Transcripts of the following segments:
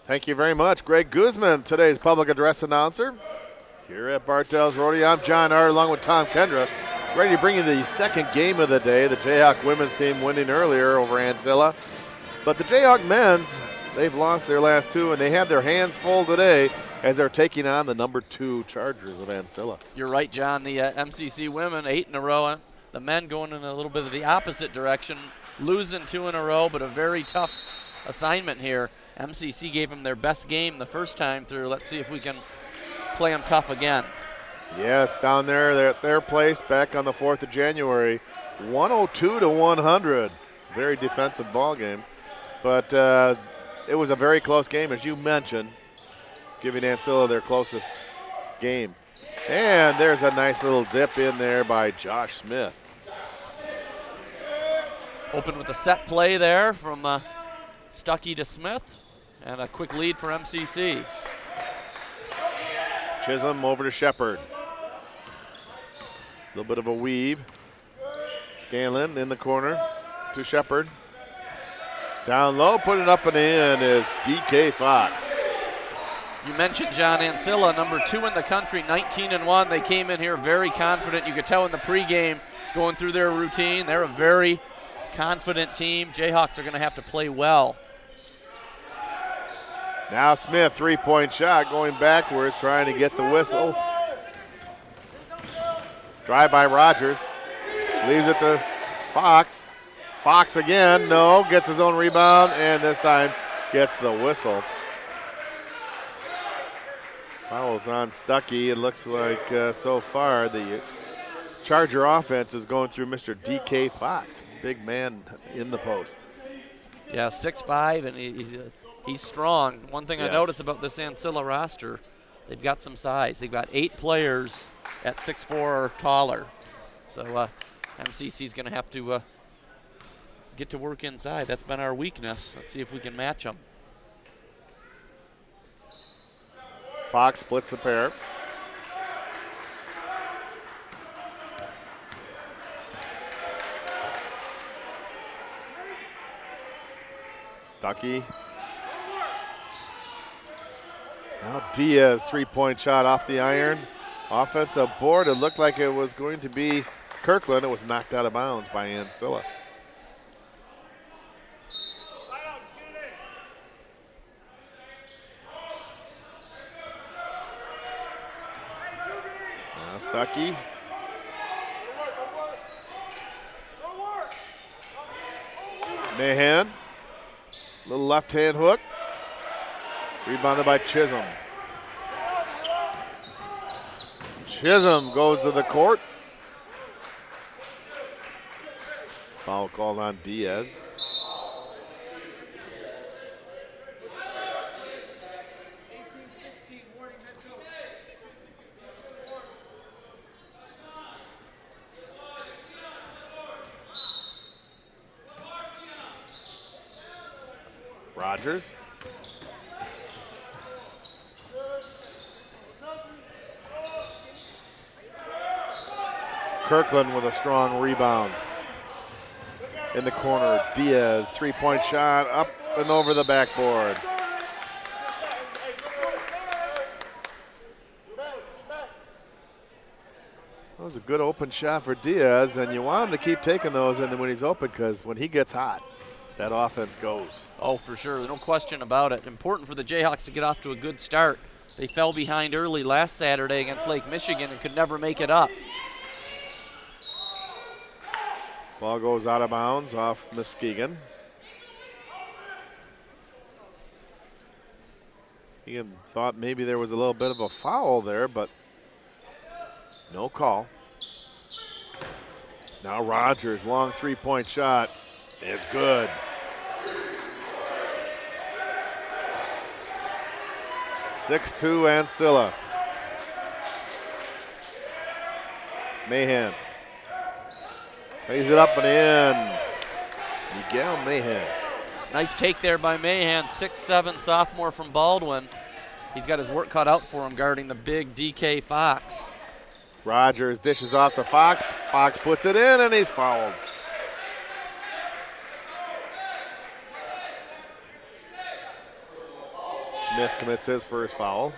Thank you very much. Greg Guzman, today's public address announcer. Here at Bartell's Rodeo, I'm John Art along with Tom Kendra, ready to bring you the second game of the day. The Jayhawk women's team winning earlier over Ancilla. But the Jayhawk men's, they've lost their last two, and they have their hands full today as they're taking on the number 2 Chargers of Ancilla. You're right, John. The MCC women, 8 in a row. The men going in a little bit of the opposite direction, losing 2 in a row, but a very tough assignment here. MCC gave them their best game the first time through. Let's see if we can play them tough again. Yes, down there, they're at their place back on the 4th of January, 102-100. Very defensive ball game. But it was a very close game, as you mentioned, giving Ancilla their closest game. And there's a nice little dip in there by Josh Smith. Open with a set play there from Stuckey to Smith, and a quick lead for MCC. Chisholm over to Shepard. A little bit of a weave. Scanlon in the corner to Shepard. Down low, put it up and in is DK Fox. You mentioned John Ancilla, number 2 in the country, 19-1. They came in here very confident. You could tell in the pregame going through their routine. They're a very confident team. Jayhawks are going to have to play well. Now Smith, 3-point shot, going backwards, trying to get the whistle. Drive by Rogers. Leaves it to Fox. Fox again, no, gets his own rebound, and this time gets the whistle. Fouls on Stuckey. It looks like so far the Charger offense is going through Mr. DK Fox. Big man in the post. Yeah, 6'5", and he's strong. One thing I noticed about this Ancilla roster, they've got some size. They've got 8 players at 6'4" or taller. So MCC's going to have to get to work inside. That's been our weakness. Let's see if we can match them. Fox splits the pair. Stuckey. Now Diaz, 3-point shot off the iron. Offensive board. It looked like it was going to be Kirkland. It was knocked out of bounds by Ancilla. Now Stuckey. Mahan. Little left-hand hook. Rebounded by Chisholm. Chisholm goes to the court. Foul called on Diaz. Rogers. Kirkland with a strong rebound. In the corner, Diaz, 3-point shot, up and over the backboard. That was a good open shot for Diaz, and you want him to keep taking those and then when he's open, because when he gets hot, that offense goes. Oh, for sure. No question about it. Important for the Jayhawks to get off to a good start. They fell behind early last Saturday against Lake Michigan and could never make it up. Ball goes out of bounds off Muskegon. Muskegon thought maybe there was a little bit of a foul there, but no call. Now Rogers, long 3-point shot is good. (6-2) Ancilla. Mahan. Lays it up and in. Miguel Mahan. Nice take there by Mahan, 6'7" sophomore from Baldwin. He's got his work cut out for him guarding the big DK Fox. Rogers dishes off to Fox. Fox puts it in and he's fouled. Smith commits his first foul.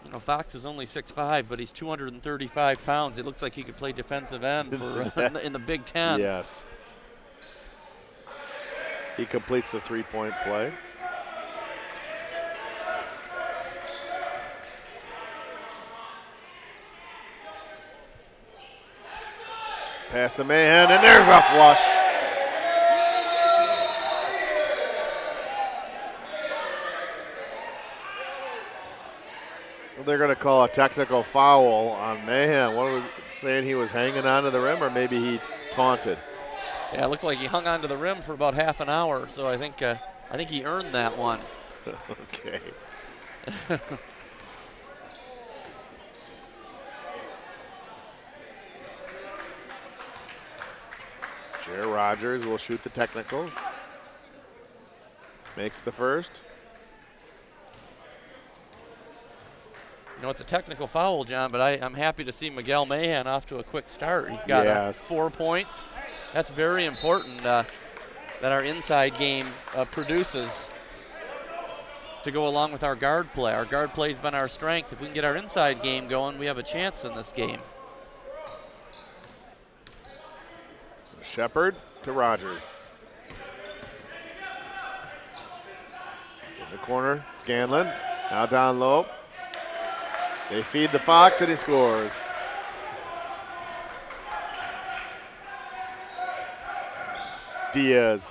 You know, Fox is only 6'5", but he's 235 pounds. It looks like he could play defensive end for in the Big Ten. Yes. He completes the three-point play. Pass to Mahan, and there's a flush. They're going to call a technical foul on Mahan. What was it, saying he was hanging onto the rim, or maybe he taunted? Yeah, it looked like he hung onto the rim for about half an hour, so I think he earned that one. Okay. Jer Rogers will shoot the technical. Makes the first. You know, it's a technical foul, John, but I'm happy to see Miguel Mahan off to a quick start. He's got 4 points. That's very important that our inside game produces to go along with our guard play. Our guard play has been our strength. If we can get our inside game going, we have a chance in this game. Shepard to Rogers. In the corner, Scanlon. Now down low. They feed the Fox and he scores. Diaz.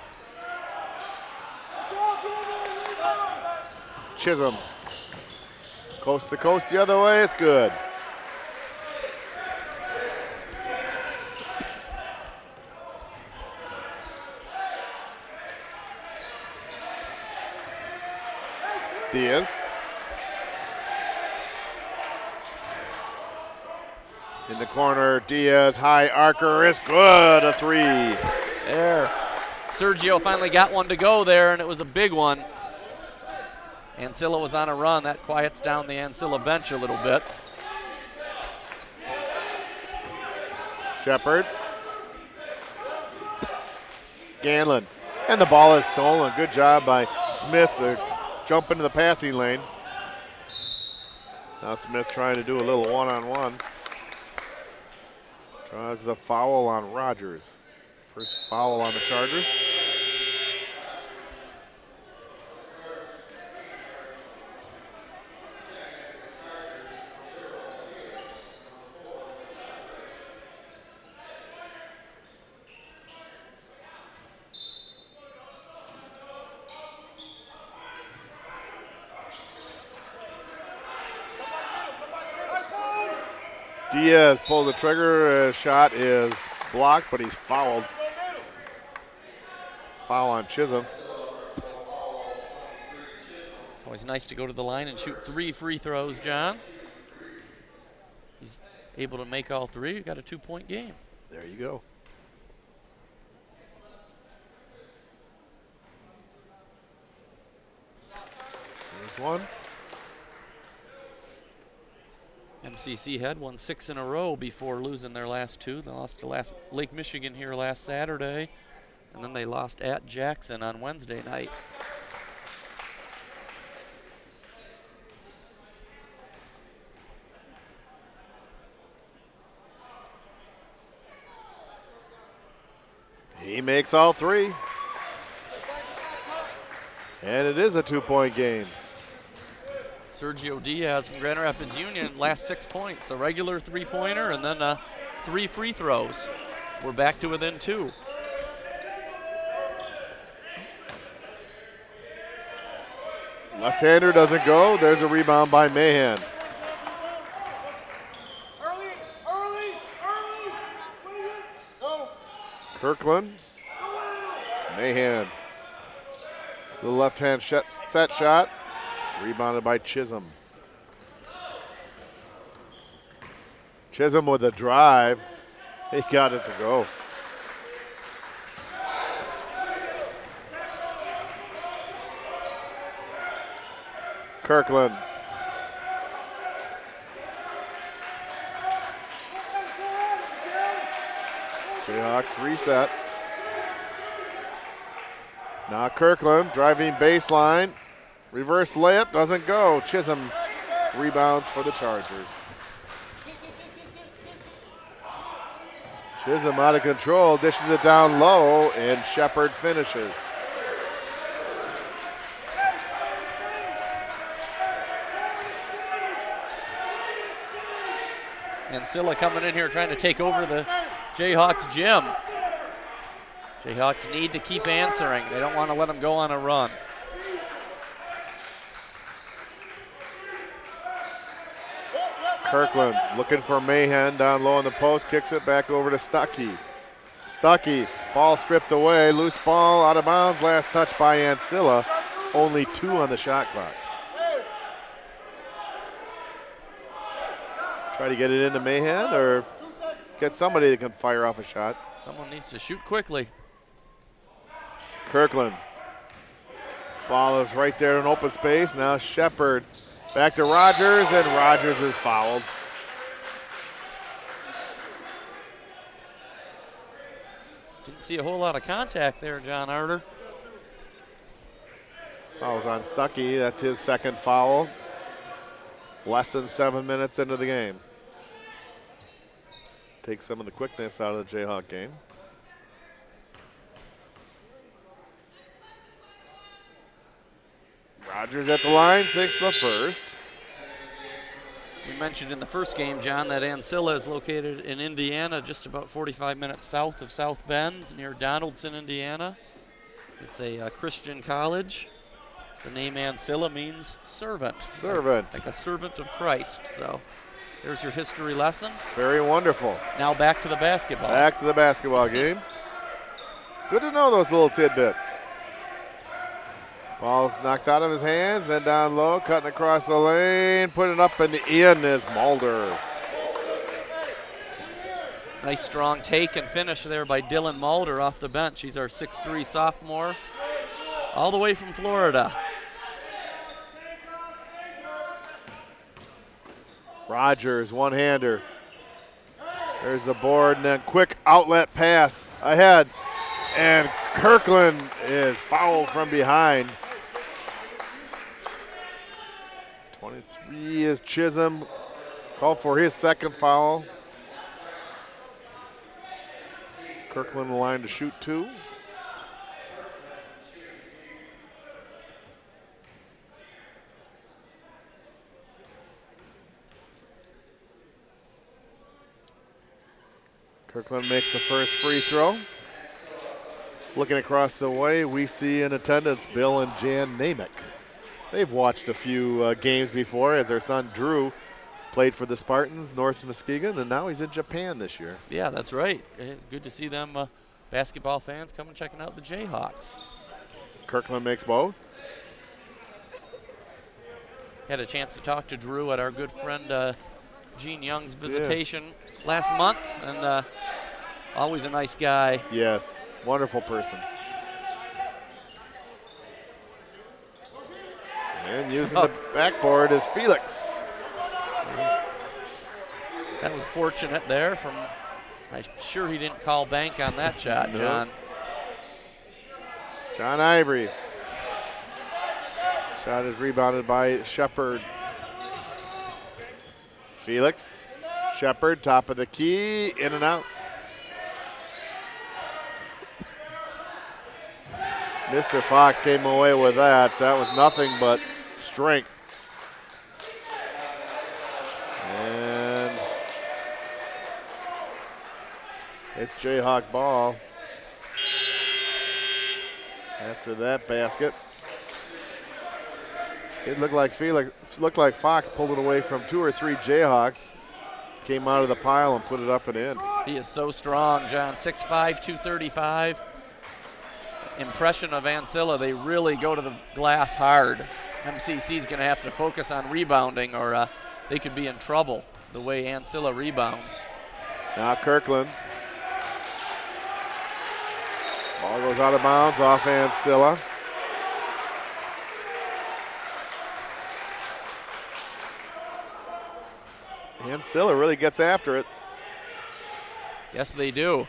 Chisholm. Coast to coast the other way, it's good. Diaz. In the corner, Diaz, high archer is good, a three. There. Sergio finally got one to go there, and it was a big one. Ancilla was on a run. That quiets down the Ancilla bench a little bit. Shepard. Scanlon. And the ball is stolen. Good job by Smith to jump into the passing lane. Now Smith trying to do a little one-on-one. Draws the foul on Rogers. First foul on the Chargers. Diaz pulled the trigger. Shot is blocked, but he's fouled. Foul on Chisholm. Always nice to go to the line and shoot 3 free throws, John. He's able to make all 3. We've got a 2-point game. There you go. There's one. MCC had won 6 in a row before losing their last 2. They lost to Lake Michigan here last Saturday, and then they lost at Jackson on Wednesday night. He makes all 3. And it is a 2-point game. Sergio Diaz from Grand Rapids Union, last 6 points. A regular 3-pointer and then 3 free throws. We're back to within 2. Left-hander doesn't go. There's a rebound by Mahan. Kirkland. Mahan. The left-hand set shot. Rebounded by Chisholm. Chisholm with a drive. He got it to go. Kirkland. Jayhawks reset. Now Kirkland driving baseline. Reverse layup doesn't go. Chisholm rebounds for the Chargers. Chisholm out of control, dishes it down low, and Shepard finishes. Ancilla coming in here trying to take over the Jayhawks gym. Jayhawks need to keep answering. They don't want to let them go on a run. Kirkland looking for Mahan down low on the post, kicks it back over to Stuckey. Stuckey, ball stripped away, loose ball out of bounds, last touch by Ancilla. Only 2 on the shot clock. Try to get it into Mahan or get somebody that can fire off a shot. Someone needs to shoot quickly. Kirkland. Ball is right there in open space. Now Shepard back to Rogers, and Rogers is fouled. Didn't see a whole lot of contact there, John Arter. Foul's on Stuckey. That's his second foul. Less than 7 minutes into the game. Take some of the quickness out of the Jayhawk game. Rogers at the line, 6 the first. We mentioned in the first game, John, that Ancilla is located in Indiana, just about 45 minutes south of South Bend, near Donaldson, Indiana. It's a Christian college. The name Ancilla means servant. Servant. Like a servant of Christ. So there's your history lesson. Very wonderful. Now back to the basketball. Back to the basketball game. Good to know those little tidbits. Ball's knocked out of his hands, then down low, cutting across the lane, putting it up and in is Mulder. Nice strong take and finish there by Dylan Mulder off the bench. He's our 6'3" sophomore, all the way from Florida. Rogers, one-hander. There's the board, and then quick outlet pass ahead. And Kirkland is fouled from behind. 23 is Chisholm. Called for his second foul. Kirkland in the line to shoot 2. Kirkland makes the first free throw. Looking across the way, we see in attendance Bill and Jan Namick. They've watched a few games before as their son Drew played for the Spartans, North Muskegon, and now he's in Japan this year. Yeah, that's right. It's good to see them basketball fans coming checking out the Jayhawks. Kirkland makes both. Had a chance to talk to Drew at our good friend Gene Young's visitation last month, and always a nice guy. Yes, wonderful person. And using the backboard is Felix. That was fortunate there from, I'm sure he didn't call bank on that shot, No. John. John Ivory. Shot is rebounded by Shepard. Felix, Shepard, top of the key, in and out. Mr. Fox came away with that. That was nothing but strength. And it's Jayhawk ball. After that basket, it looked like Fox pulled it away from 2 or 3 Jayhawks. Came out of the pile and put it up and in. He is so strong, John. 6'5", 235. Impression of Ancilla, they really go to the glass hard. MCC's going to have to focus on rebounding or they could be in trouble the way Ancilla rebounds. Now Kirkland. Ball goes out of bounds off Ancilla. Ancilla really gets after it. Yes, they do.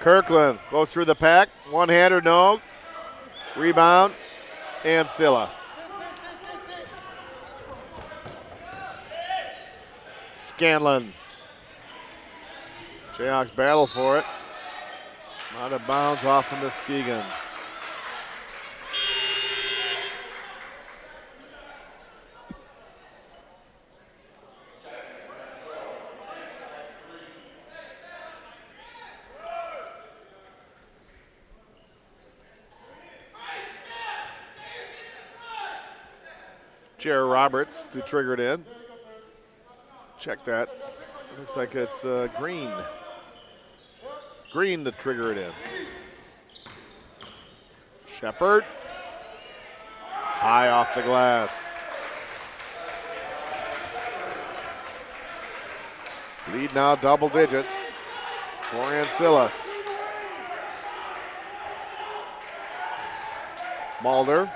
Kirkland goes through the pack. One-hander, no. Rebound, Ancilla. Scanlon. Jayhawks battle for it. Out of bounds off of Muskegon. Jared Roberts to trigger it in. Check that. Looks like it's Green. Green to trigger it in. Shepard. High off the glass. Lead now double digits for Ancilla. Mulder.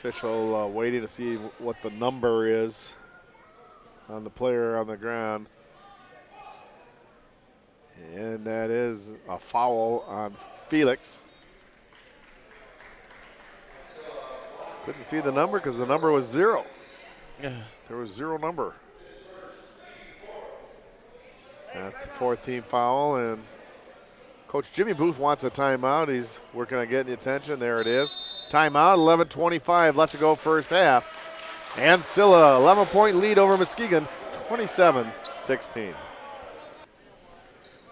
Official waiting to see what the number is on the player on the ground. And that is a foul on Felix. Couldn't see the number because the number was 0. Yeah. There was 0 number. That's the 4th team foul, and Coach Jimmy Booth wants a timeout. He's working on getting the attention. There it is. Timeout, 11:25 left to go first half. Ancilla, 11-point lead over Muskegon, 27-16.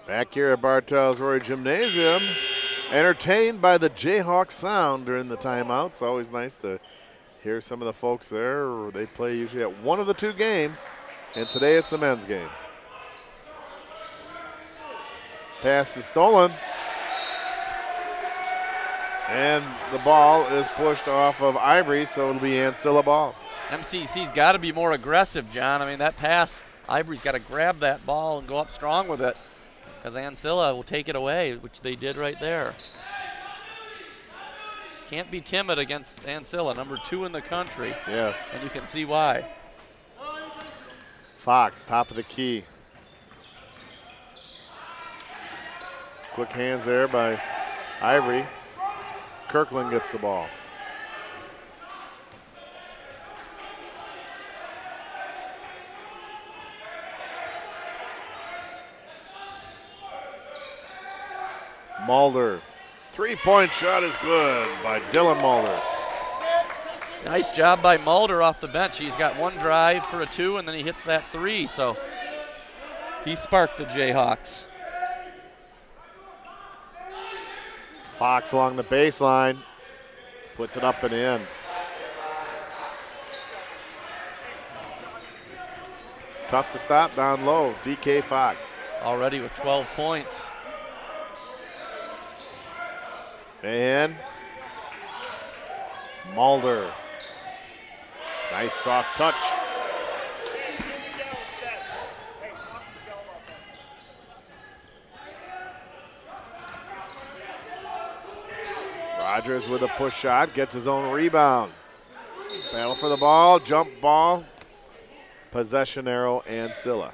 Back here at Bartels Rory Gymnasium, entertained by the Jayhawk sound during the timeout. It's always nice to hear some of the folks there. They play usually at one of the 2 games, and today it's the men's game. Pass is stolen. And the ball is pushed off of Ivory, so it'll be Ancilla ball. MCC's got to be more aggressive, John. I mean, that pass, Ivory's got to grab that ball and go up strong with it because Ancilla will take it away, which they did right there. Can't be timid against Ancilla, number 2 in the country. Yes. And you can see why. Fox, top of the key. Quick hands there by Ivory. Kirkland gets the ball. Mulder. 3-point shot is good by Dylan Mulder. Nice job by Mulder off the bench. He's got 1 drive for a 2, and then he hits that 3. So he sparked the Jayhawks. Fox along the baseline, puts it up and in. Tough to stop down low, DK Fox. Already with 12 points. And Mulder. Nice soft touch. Rogers with a push shot, gets his own rebound. Battle for the ball, jump ball. Possession arrow, Ancilla.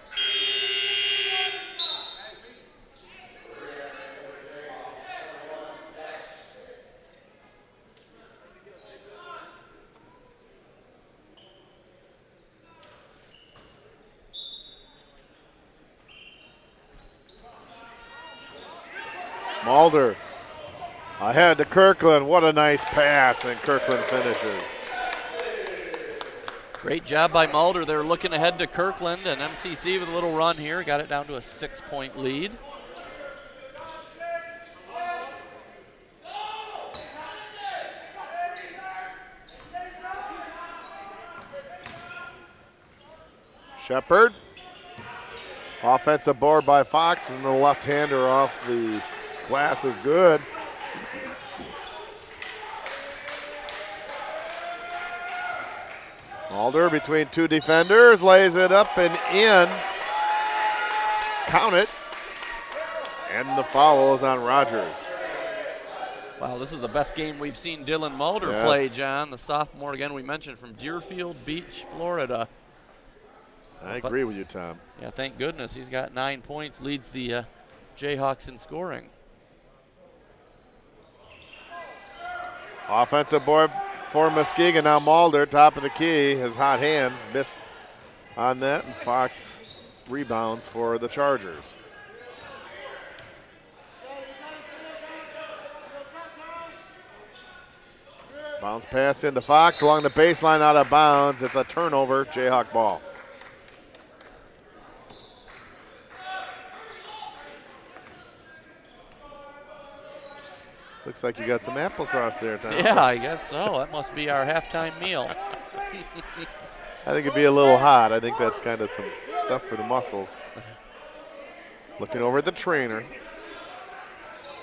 Mulder ahead to Kirkland. What a nice pass, and Kirkland finishes. Great job by Mulder. They're looking ahead to Kirkland, and MCC with a little run here. Got it down to a 6-point lead. Shepard. Offensive board by Fox, and the left-hander off the glass is good. Mulder between 2 defenders, lays it up and in. Count it. And the foul is on Rogers. Wow, this is the best game we've seen Dylan Mulder play, John. The sophomore, again, we mentioned from Deerfield Beach, Florida. I agree with you, Tom. Yeah, thank goodness. He's got 9 points, leads the Jayhawks in scoring. Offensive board for Muskegon. Now Mulder, top of the key. His hot hand missed on that, and Fox rebounds for the Chargers. Bounce pass into Fox along the baseline, out of bounds. It's a turnover, Jayhawk ball. Looks like you got some applesauce there, Tom. Yeah, I guess so. That must be our halftime meal. I think it'd be a little hot. I think that's kind of some stuff for the muscles. Looking over at the trainer.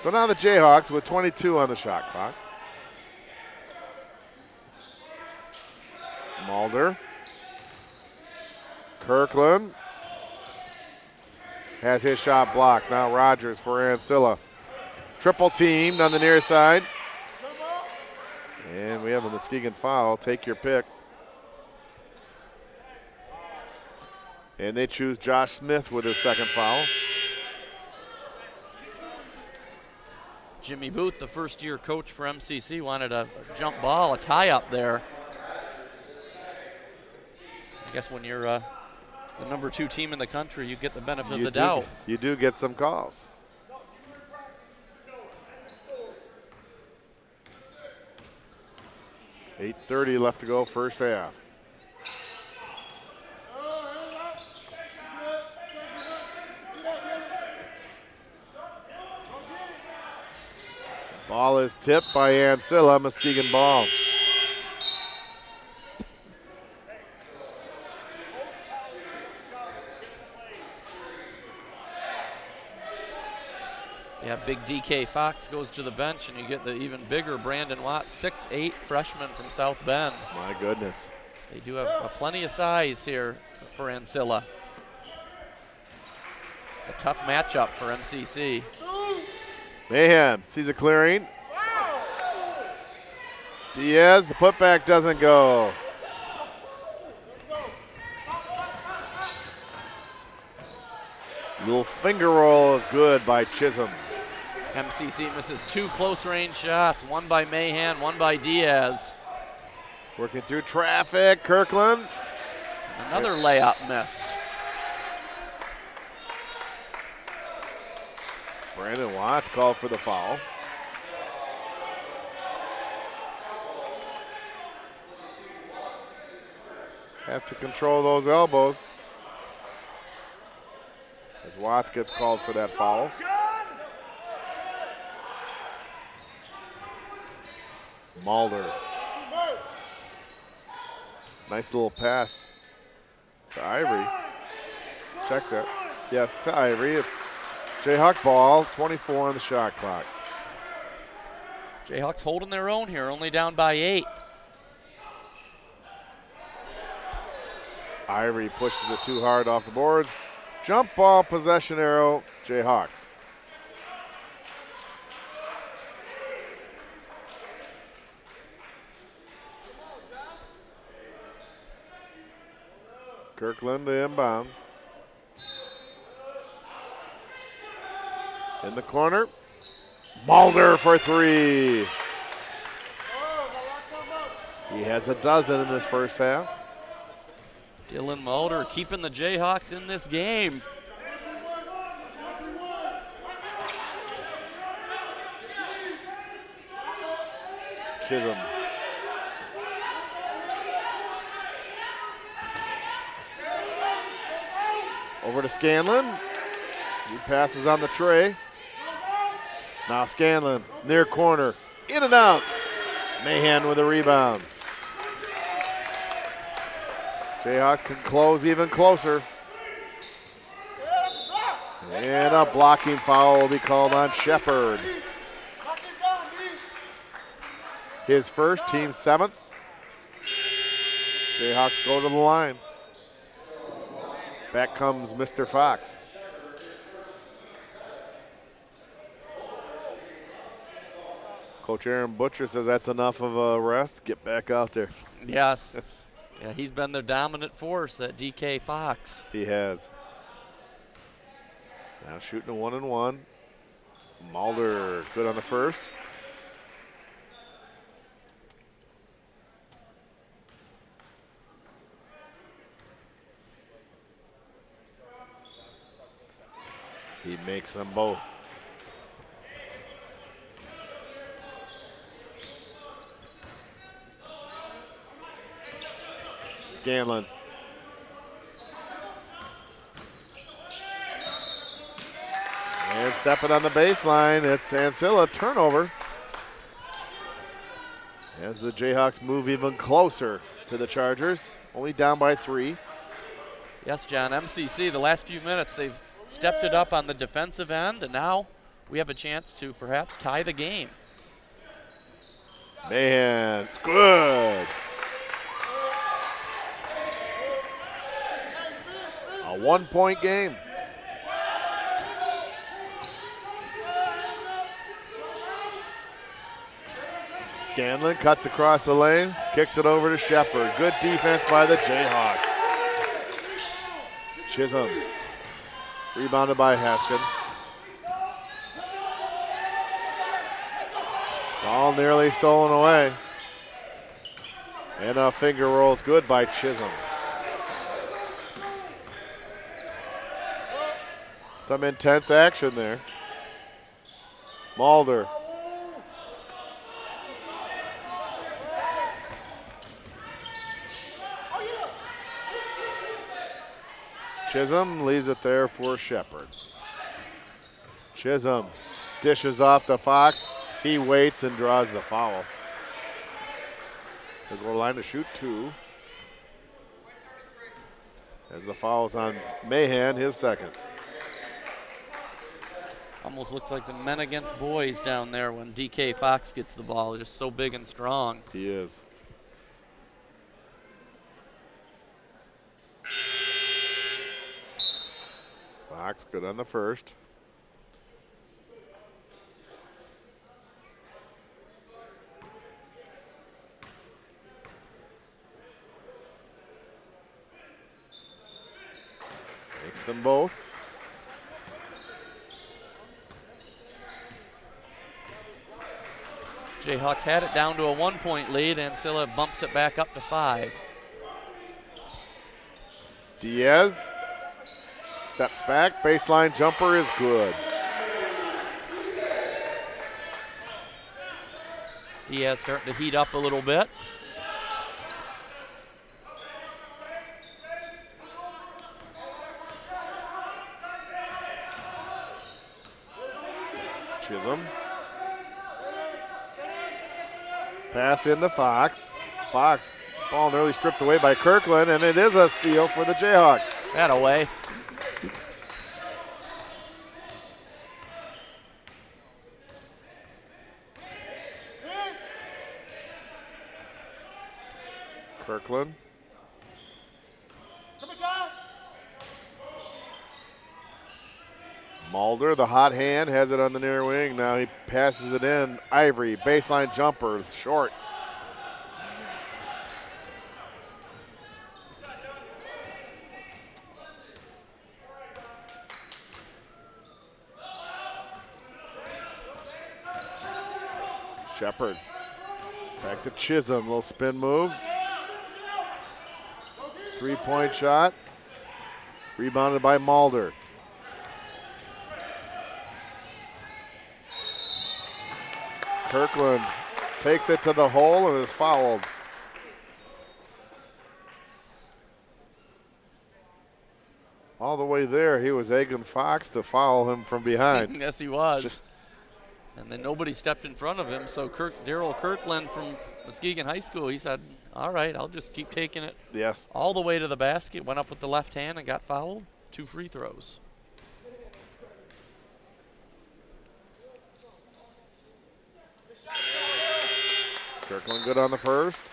So now the Jayhawks with 22 on the shot clock. Mulder. Kirkland has his shot blocked. Now Rogers for Ancilla. Triple teamed on the near side. And we have a Muskegon foul. Take your pick. And they choose Josh Smith with his second foul. Jimmy Booth, the first-year coach for MCC, wanted a jump ball, a tie-up there. I guess when you're the number 2 team in the country, you get the benefit of the doubt. You do get some calls. .8:30 left to go, first half. Ball is tipped by Ancilla, Muskegon ball. Yeah, big DK Fox goes to the bench, and you get the even bigger Brandon Watt, 6'8" freshman from South Bend. My goodness. They do have plenty of size here for Ancilla. It's a tough matchup for MCC. Mayhem sees a clearing. Diaz, the putback doesn't go. Little finger roll is good by Chisholm. MCC misses 2 close-range shots, one by Mahan, one by Diaz. Working through traffic, Kirkland. Another layup missed. Brandon Watts called for the foul. Have to control those elbows. As Watts gets called for that foul. Mulder. It's a nice little pass to Ivory. Check that. Yes, to Ivory. It's Jayhawk ball, 24 on the shot clock. Jayhawks holding their own here, only down by 8. Ivory pushes it too hard off the boards. Jump ball, possession arrow, Jayhawks. Kirkland the inbound. In the corner. Mulder for 3. He has a dozen in this first half. Dylan Mulder keeping the Jayhawks in this game. Chisholm. Over to Scanlon. He passes on the tray. Now Scanlon, near corner, in and out. Mahan with a rebound. Jayhawks can close even closer. And a blocking foul will be called on Shepard. His first, team 7th. Jayhawks go to the line. Back comes Mr. Fox. Coach Aaron Butcher says that's enough of a rest. Get back out there. Yes. Yeah, he's been the dominant force, that DK Fox. He has. Now shooting a 1-and-1. Mulder good on the first. He makes them both. Scanlon. And stepping on the baseline, it's Ancilla, turnover. As the Jayhawks move even closer to the Chargers, only down by 3. Yes, John, MCC, the last few minutes, they've stepped it up on the defensive end, and now we have a chance to perhaps tie the game. Man, good. A 1-point game. Scanlon cuts across the lane, kicks it over to Shepard. Good defense by the Jayhawks. Chisholm, rebounded by Haskins. Ball nearly stolen away. And a finger roll's good by Chisholm. Some intense action there. Mulder. Chisholm leaves it there for Shepard. Chisholm dishes off to Fox. He waits and draws the foul. The goal line to shoot 2. As the foul's on Mahan, his second. Almost looks like the men against boys down there when DK Fox gets the ball. Just so big and strong. He is. Fox good on the first. Makes them both. Jayhawks had it down to a 1-point lead, and Ancilla bumps it back up to 5. Diaz steps back, baseline jumper is good. Diaz starting to heat up a little bit. Chisholm. Pass into Fox. Fox, ball nearly stripped away by Kirkland, and it is a steal for the Jayhawks. That away. Kirkland. Mulder, the hot hand, has it on the near wing. Now he passes it in. Ivory, baseline jumper, short. Shepard. Back to Chisholm, little spin move. 3-point shot. Rebounded by Mulder. Kirkland takes it to the hole and is fouled. All the way there, he was egging Fox to foul him from behind. Yes, he was. And then nobody stepped in front of him, so Daryl Kirkland from Muskegon High School, he said, all right, I'll just keep taking it Yes. all the way to the basket, went up with the left hand and got fouled. 2 free throws. Kirkland good on the first.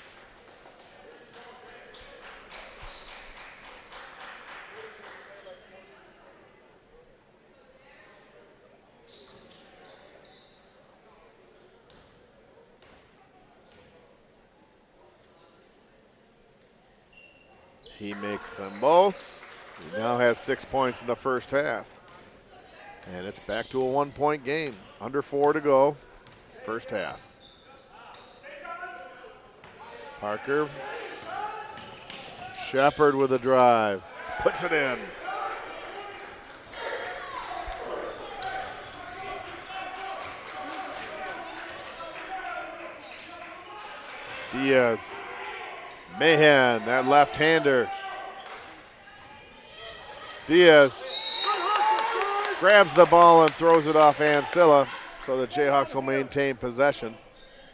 He makes them both. He now has 6 points in the first half. And it's back to a 1-point game. Under 4 to go, first half. Parker. Shepard with a drive. Puts it in. Diaz. Mahan, that left-hander. Diaz grabs the ball and throws it off Ancilla, so the Jayhawks will maintain possession.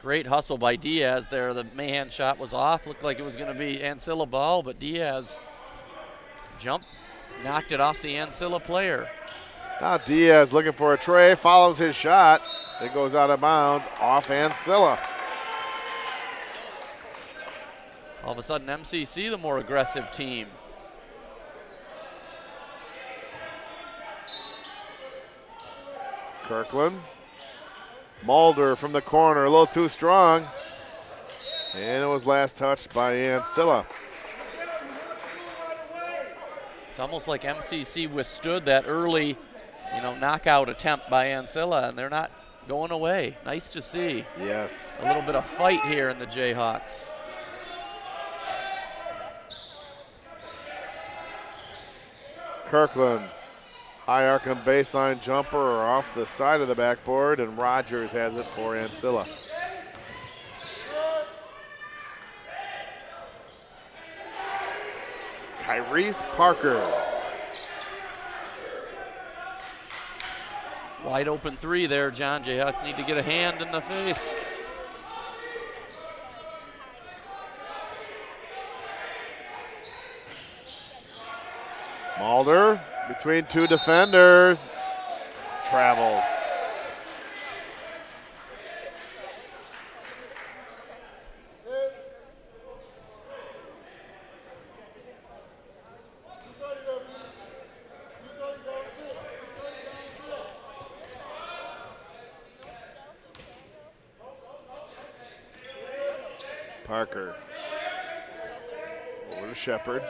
Great hustle by Diaz there. The Mahan shot was off. Looked like it was going to be Ancilla ball, but Diaz jumped, knocked it off the Ancilla player. Now Diaz looking for a tray, follows his shot. It goes out of bounds off Ancilla. All of a sudden, MCC, the more aggressive team. Kirkland. Mulder from the corner, a little too strong. And it was last touched by Ancilla. It's almost like MCC withstood that early, knockout attempt by Ancilla, and they're not going away. Nice to see. Yes. A little bit of fight here in the Jayhawks. Kirkland, high arcing baseline jumper or off the side of the backboard, and Rogers has it for Ancilla. Kyrese Parker. Wide open three there, John. Jayhawks need to get a hand in the face. Mulder between two defenders. Travels. Parker. Over to Shepard.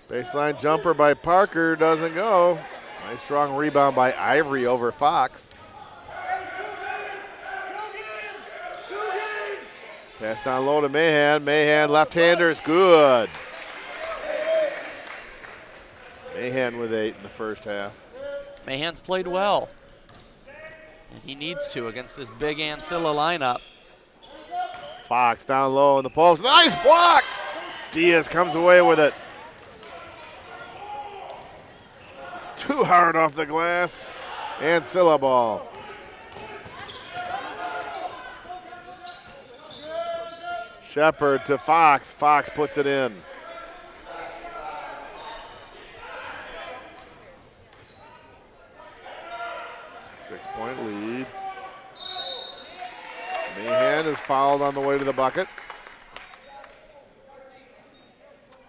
Baseline jumper by Parker doesn't go. Nice strong rebound by Ivory over Fox. Pass down low to Mahan. Mahan left-hander is good. Mahan with 8 in the first half. Mahan's played well, and he needs to against this big Ancilla lineup. Fox down low in the post. Nice block! Diaz comes away with it. Too hard off the glass. Ancilla ball. Shepard to Fox. Fox puts it in. Six-point lead. Mahan is fouled on the way to the bucket.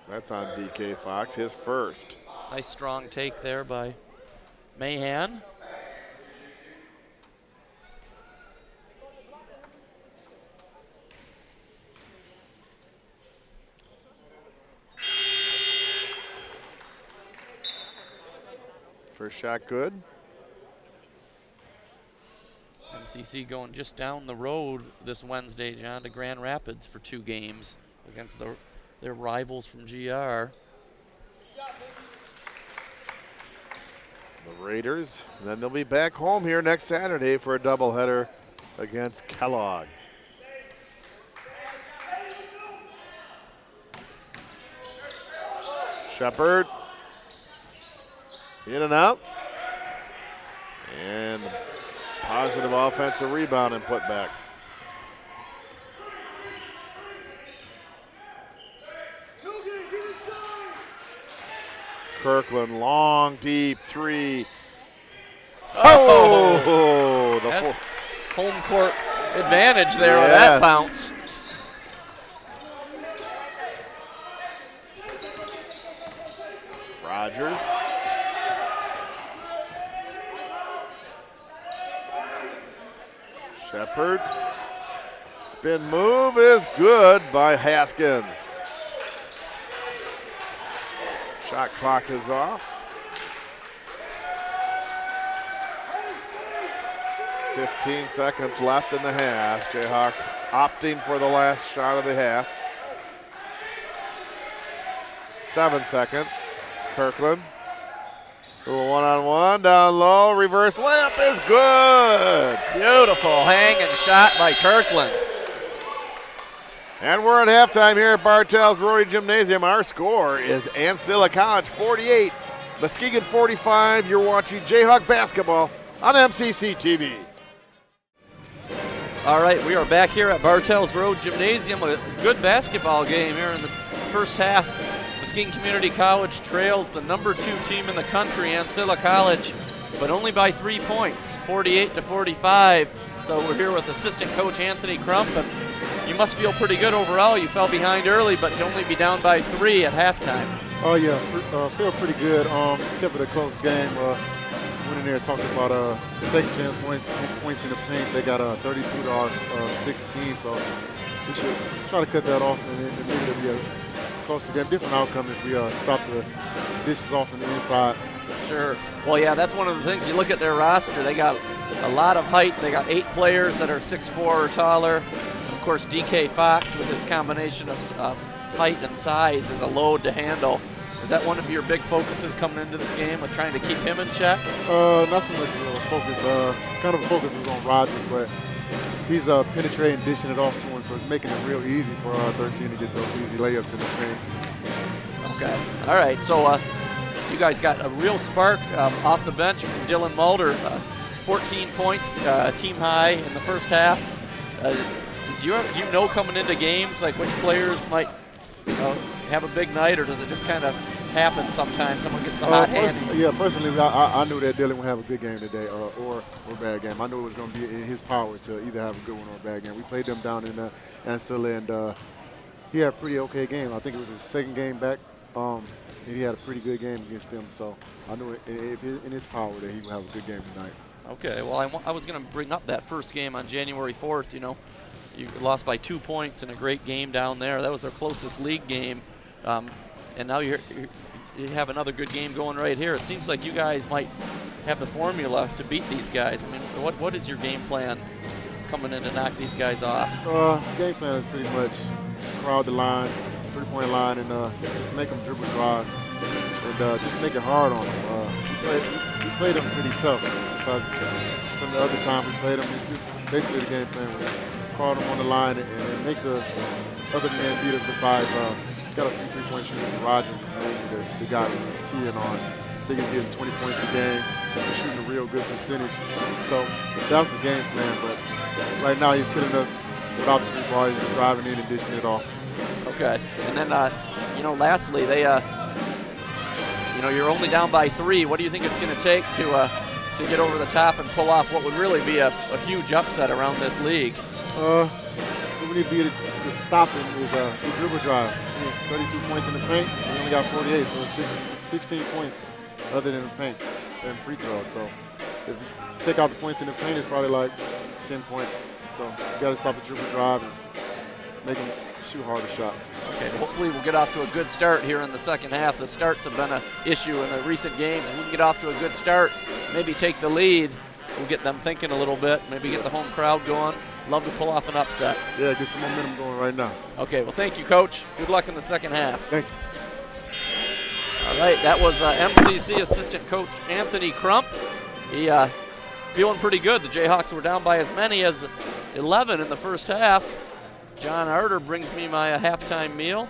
That's on DK Fox, his first. Nice strong take there by Mahan. First shot good. MCC going just down the road this Wednesday, John, to Grand Rapids for 2 games against their rivals from GR. The Raiders, and then they'll be back home here next Saturday for a doubleheader against Kellogg. Shepard, in and out, and positive offensive rebound and put back. Kirkland, long, deep three. Oh! That's home court advantage there with that bounce. Rogers. Shepard. Spin move is good by Haskins. Shot clock is off. 15 seconds left in the half. Jayhawks opting for the last shot of the half. 7 seconds. Kirkland. Little one-on-one, down low, reverse layup is good. Beautiful hanging shot by Kirkland. And we're at halftime here at Bartell's Rotary Gymnasium. Our score is Ancilla College 48, Muskegon 45. You're watching Jayhawk basketball on MCC TV. All right, we are back here at Bartell's Road Gymnasium. A good basketball game here in the first half. Muskegon Community College trails the number 2 team in the country, Ancilla College, but only by 3 points, 48-45. So we're here with assistant coach Anthony Crump, and you must feel pretty good overall. You fell behind early, but to only be down by 3 at halftime. Oh yeah, feel pretty good. Kept it a close game. Went in there talking about second chance points in the paint. They got 32 to our 16, so we should try to cut that off, and then maybe it'll be a close game. Different outcome if we stop the dishes off on the inside. Sure. Well, yeah, that's one of the things. You look at their roster, they got a lot of height. They got 8 players that are 6'4" or taller. Of course, DK Fox with his combination of height and size is a load to handle. Is that one of your big focuses coming into this game, with trying to keep him in check? Not so much of a focus. Kind of a focus was on Roger, but he's penetrating, dishing it off to him, so it's making it real easy for 13 to get those easy layups in the paint. Okay. All right. So you guys got a real spark off the bench from Dylan Mulder. 14 points, team high in the first half. Do you know coming into games like which players might have a big night, or does it just kind of happen sometimes? Someone gets the hot hand. Personally, I knew that Dylan would have a good game today or a bad game. I knew it was going to be in his power to either have a good one or a bad game. We played them down in Ancilla, and he had a pretty okay game. I think it was his second game back, and he had a pretty good game against them. So I knew if in his power that he would have a good game tonight. Okay, well, I was going to bring up that first game on January 4th. You know, you lost by 2 points in a great game down there. That was their closest league game. And now you have another good game going right here. It seems like you guys might have the formula to beat these guys. I mean, what is your game plan coming in to knock these guys off? Game plan is pretty much crowd the line, 3-point line, and just make them dribble drive, and just make it hard on them. We played them pretty tough. Besides from the other time we played them, basically the game plan was crowd them on the line and make the other men beat us. Besides, got a few 3-point shooters. Rogers is maybe the guy we're keying on. I think he's getting 20 points a game. He's shooting a real good percentage. So that's the game plan. But right now he's killing us without the 3 ball. He's just driving in and dishing it off. Okay. And then, lastly, they, you're only down by 3. What do you think it's going to take to get over the top and pull off what would really be a huge upset around this league? What we need to be to stop him is the dribble drive. 32 points in the paint. We only got 48, so it's 16 points other than the paint and free throws. So if you take out the points in the paint, it's probably like 10 points. So you got to stop the dribble drive and make them shoot harder shots. Okay, hopefully we'll get off to a good start here in the second half. The starts have been an issue in the recent games. If we can get off to a good start, maybe take the lead, we'll get them thinking a little bit, maybe get the home crowd going. Love to pull off an upset. Yeah, get some momentum going right now. Okay, well, thank you, Coach. Good luck in the second half. Thank you. All right, that was MCC assistant coach Anthony Crump. He feeling pretty good. The Jayhawks were down by as many as 11 in the first half. John Arter brings me my halftime meal,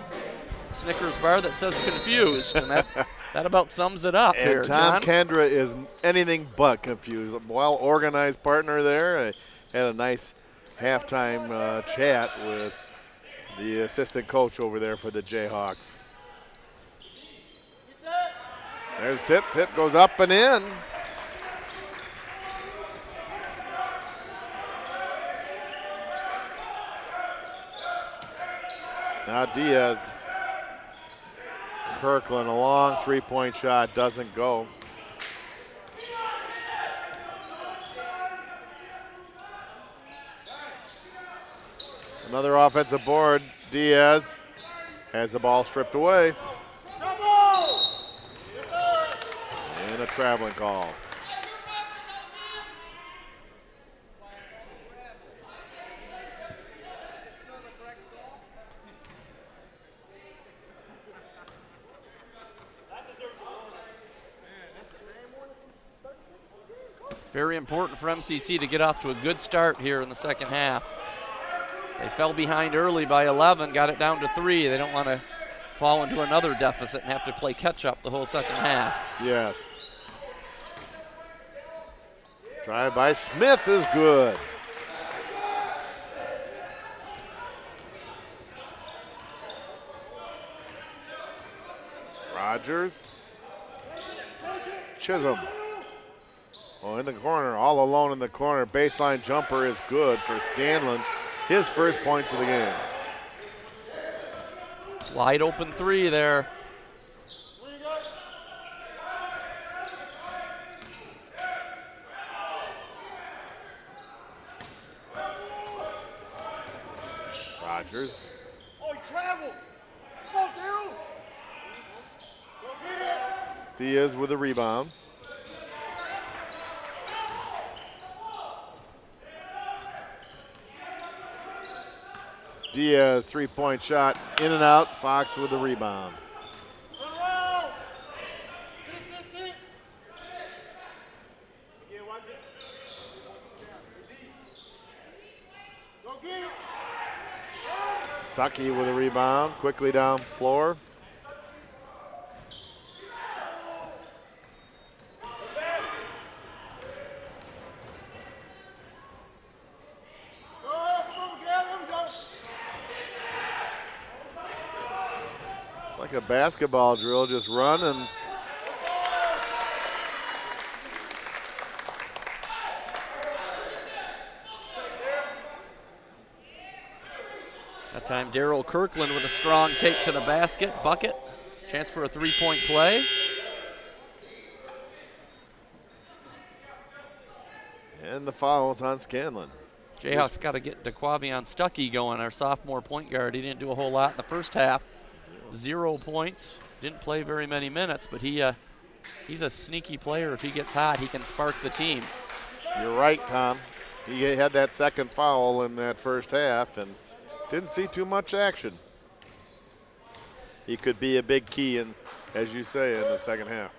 Snickers bar that says confused, and that about sums it up and here, Tom John. Kendra is anything but confused. A well-organized partner there. Had a nice halftime chat with the assistant coach over there for the Jayhawks. There's tip. Tip goes up and in. Now Diaz. Kirkland, a long 3-point shot, doesn't go. Another offensive board. Diaz has the ball stripped away. And a traveling call. Very important for MCC to get off to a good start here in the second half. They fell behind early by 11, got it down to 3. They don't want to fall into another deficit and have to play catch up the whole second half. Yes. Drive by Smith is good. Rogers. Chisholm. Oh, in the corner, all alone in the corner. Baseline jumper is good for Scanlon. His first points of the game. Wide open 3 there. Rogers. Oh, travel. Come on, Daryl. Go get it. Diaz with a rebound. Diaz, three-point shot, in and out. Fox with the rebound. Stuckey with a rebound, quickly down floor. It's like a basketball drill, just run and That time Daryl Kirkland with a strong take to the basket, bucket. Chance for a 3-point play. and the fouls on Scanlon. Jayhawks got to get DeQuavion Stuckey going, our sophomore point guard. He didn't do a whole lot in the first half. 0 points, didn't play very many minutes, but he's a sneaky player. If he gets hot, he can spark the team. You're right, Tom. He had that second foul in that first half and didn't see too much action. He could be a big key, in, as you say, in the second half.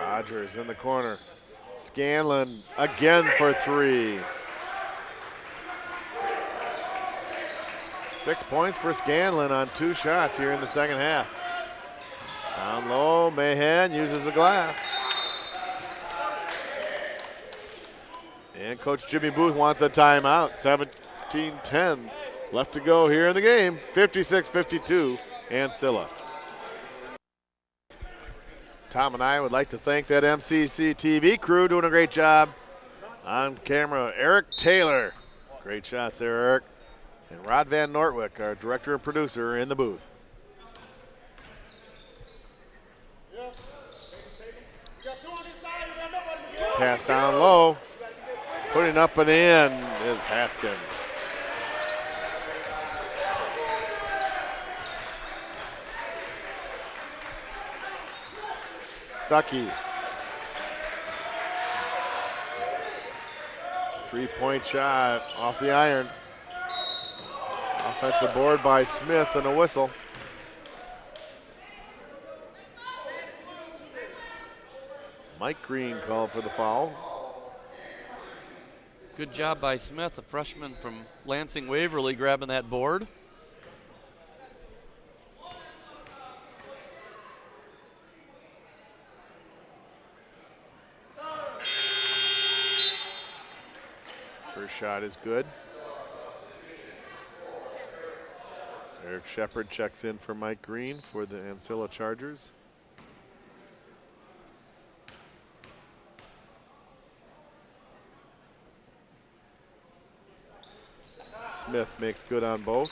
Rogers in the corner. Scanlon again for 3. 6 points for Scanlon on 2 shots here in the second half. Down low, Mahan uses the glass. And Coach Jimmy Booth wants a timeout. 17-10 left to go here in the game. 56-52, Ancilla. Tom and I would like to thank that MCC TV crew doing a great job. On camera, Eric Taylor. Great shots there, Eric. And Rod Van Nortwick, our director and producer, in the booth. Pass down low. Putting up and in is Haskins. Stuckey. 3-point shot off the iron. Offensive board by Smith and a whistle. Mike Green called for the foul. Good job by Smith, a freshman from Lansing Waverly, grabbing that board. First shot is good. Eric Shepard checks in for Mike Green for the Ancilla Chargers. Smith makes good on both.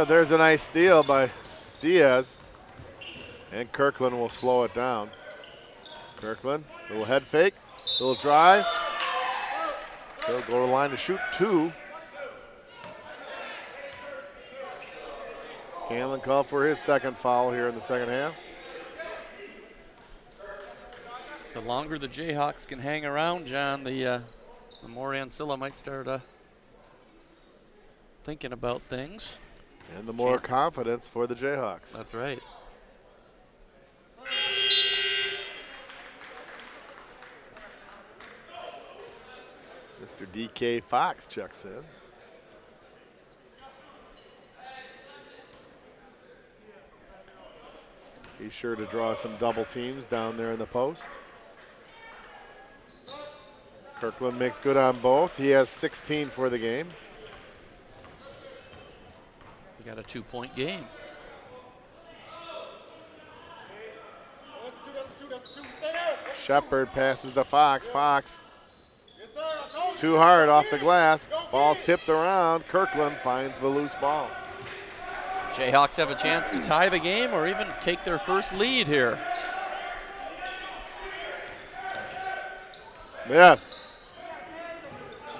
Yeah, there's a nice steal by Diaz. And Kirkland will slow it down. Kirkland, little head fake, little drive. He'll go to the line to shoot 2. Scanlon called for his second foul here in the second half. The longer the Jayhawks can hang around, John, the more Ancilla might start thinking about things. And the more confidence for the Jayhawks. That's right. Mr. DK Fox checks in. He's sure to draw some double teams down there in the post. Kirkland makes good on both. He has 16 for the game. We got a 2-point game. Shepard passes to Fox. Fox too hard off the glass. Ball's tipped around. Kirkland finds the loose ball. Jayhawks have a chance to tie the game or even take their first lead here. Smith.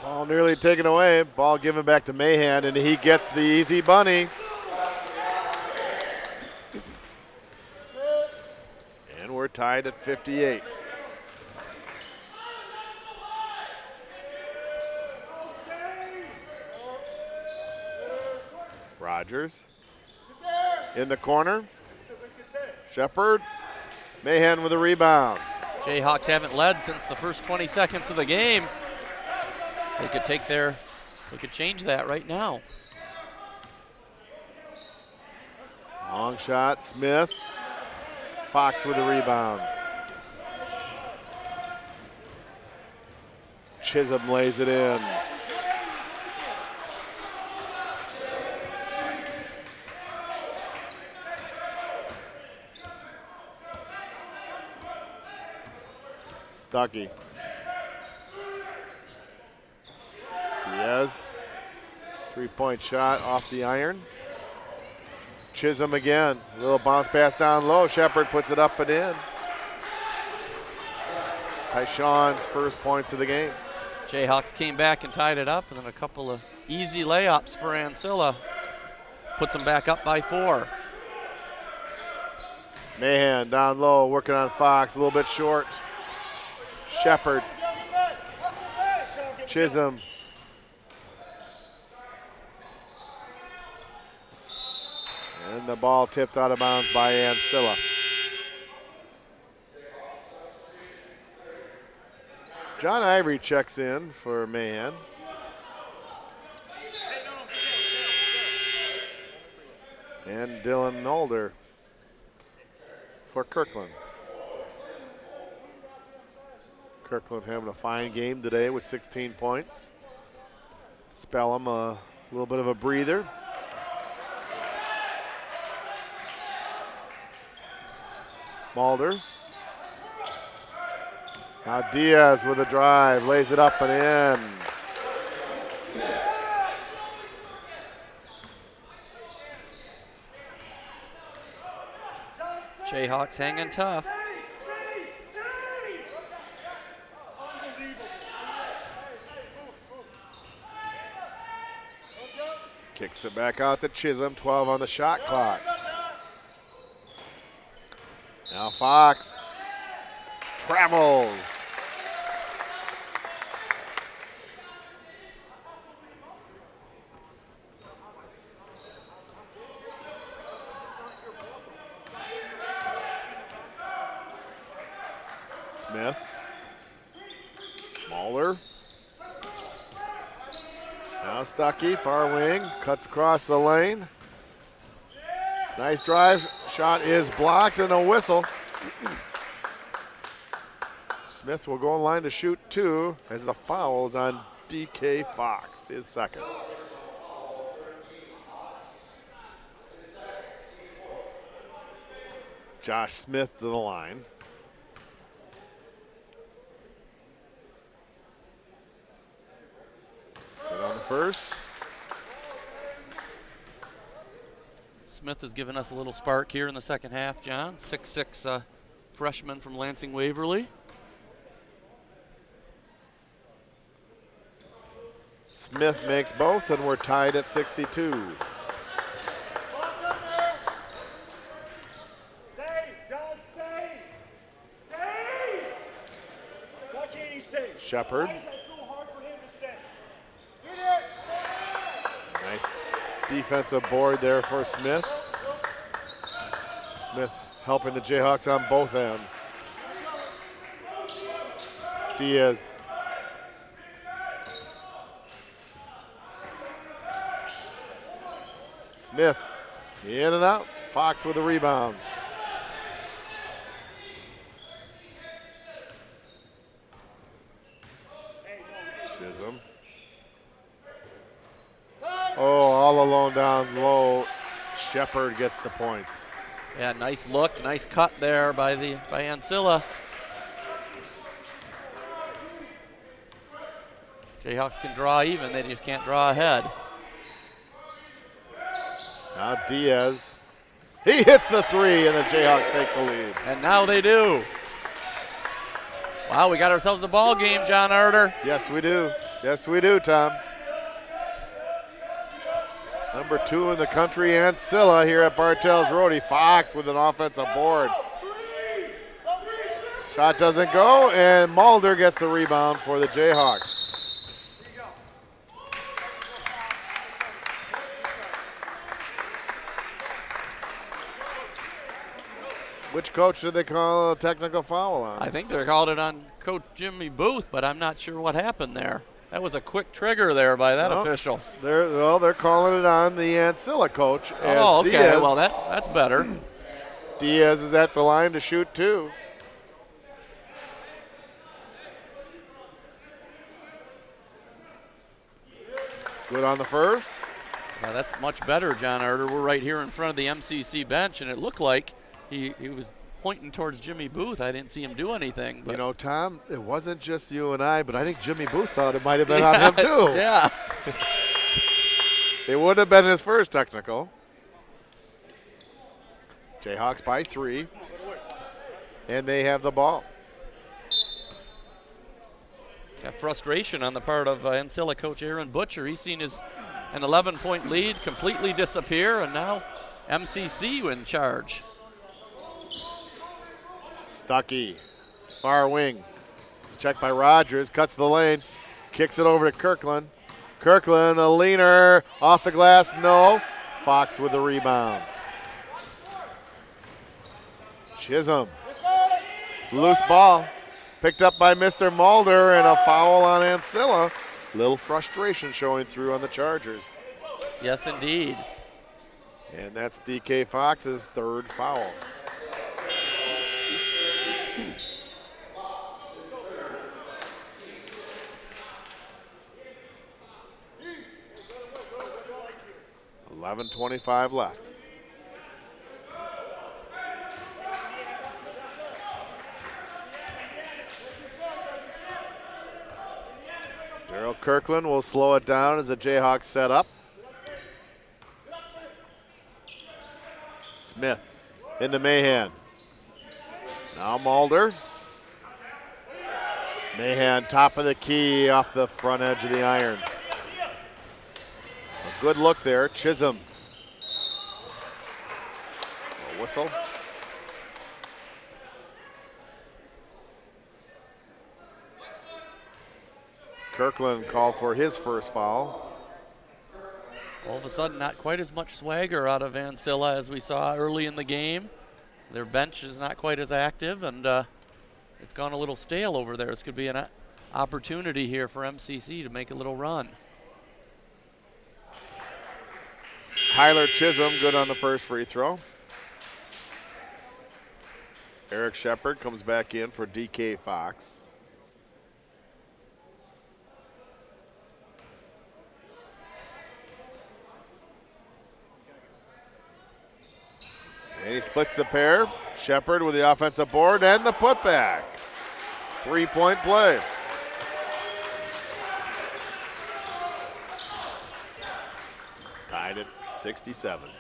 Ball nearly taken away. Ball given back to Mahan, and he gets the easy bunny. And we're tied at 58. Rogers in the corner. Shepard. Mahan with a rebound. Jayhawks haven't led since the first 20 seconds of the game. They could change that right now. Long shot, Smith. Fox with a rebound. Chisholm lays it in. Stuckey. Diaz. 3-point shot off the iron. Chisholm again. A little bounce pass down low. Shepard puts it up and in. Tyshawn's first points of the game. Jayhawks came back and tied it up, and then a couple of easy layups for Ancilla. Puts them back up by 4. Mahan down low, working on Fox, a little bit short. Shepard. Chisholm. And the ball tipped out of bounds by Ancilla. John Ivory checks in for Mahan. And Dylan Nolder for Kirkland. Kirkland having a fine game today with 16 points. Spell him a little bit of a breather. Mulder. Now Diaz with a drive, lays it up and in. Jayhawks hanging tough. Kicks it back out to Chisholm, 12 on the shot clock. Now Fox travels. Smith. Smaller. Now Stuckey, far wing, cuts across the lane. Nice drive. Shot is blocked and a whistle. Smith will go in line to shoot 2 as the foul is on DK Fox, his second. Josh Smith to the line. Good on the first. Smith has given us a little spark here in the second half, John. 6'6" freshman from Lansing Waverly. Smith makes both, and we're tied at 62. Shepard. Nice defensive board there for Smith. Smith helping the Jayhawks on both ends. Diaz. Smith in and out. Fox with a rebound. Chisholm. Oh, all alone down low. Shepard gets the points. Yeah, nice look, nice cut there by Ancilla. Jayhawks can draw even, they just can't draw ahead. Now Diaz. He hits the three, and the Jayhawks take the lead. And now they do. Wow, we got ourselves a ball game, John Arter. Yes, we do. Yes, we do, Tom. Number 2 in the country, Ancilla here at Bartell's Roadie. Fox with an offensive board. Shot doesn't go, and Mulder gets the rebound for the Jayhawks. Which coach did they call a technical foul on? I think they called it on Coach Jimmy Booth, but I'm not sure what happened there. That was a quick trigger there by that official. They're calling it on the Ancilla coach. Oh, okay. Diaz, well, that's better. Diaz is at the line to shoot too. Good on the first. Now that's much better, John Arter. We're right here in front of the MCC bench, and it looked like he was pointing towards Jimmy Booth. I didn't see him do anything. But you know, Tom, it wasn't just you and I, but I think Jimmy Booth thought it might have been on him too. Yeah. It would have been his first technical. Jayhawks by 3, and they have the ball. Got frustration on the part of Ancilla coach Aaron Butcher. He's seen an 11-point lead completely disappear, and now MCC in charge. Stuckey, far wing. Checked by Rogers, cuts the lane, kicks it over to Kirkland. Kirkland, a leaner, off the glass, no. Fox with the rebound. Chisholm, loose ball, picked up by Mr. Mulder, and a foul on Ancilla. Little frustration showing through on the Chargers. Yes, indeed. And that's DK Fox's 3rd foul. .25 left. Daryl Kirkland will slow it down as the Jayhawks set up. Smith into Mahan. Now Mulder. Mahan top of the key off the front edge of the iron. A good look there. Chisholm. A whistle. Kirkland called for his first foul. All of a sudden, not quite as much swagger out of Ancilla as we saw early in the game. Their bench is not quite as active, and it's gone a little stale over there. This could be an opportunity here for MCC to make a little run. Tyler Chisholm good on the first free throw. Eric Shepard comes back in for DK Fox. And he splits the pair. Shepard with the offensive board and the putback. 3-point play. Tied at 67.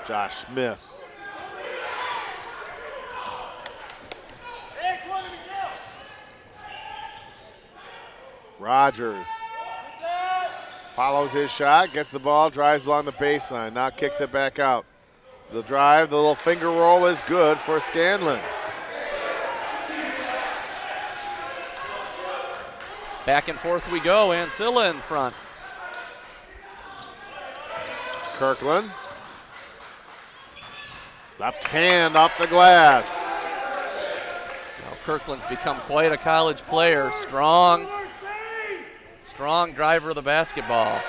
Josh Smith. Rogers follows his shot, gets the ball, drives along the baseline, now kicks it back out. The drive, the little finger roll is good for Scanlon. Back and forth we go, Ancilla in front. Kirkland. Left hand off the glass. Now Kirkland's become quite a college player. Strong driver of the basketball.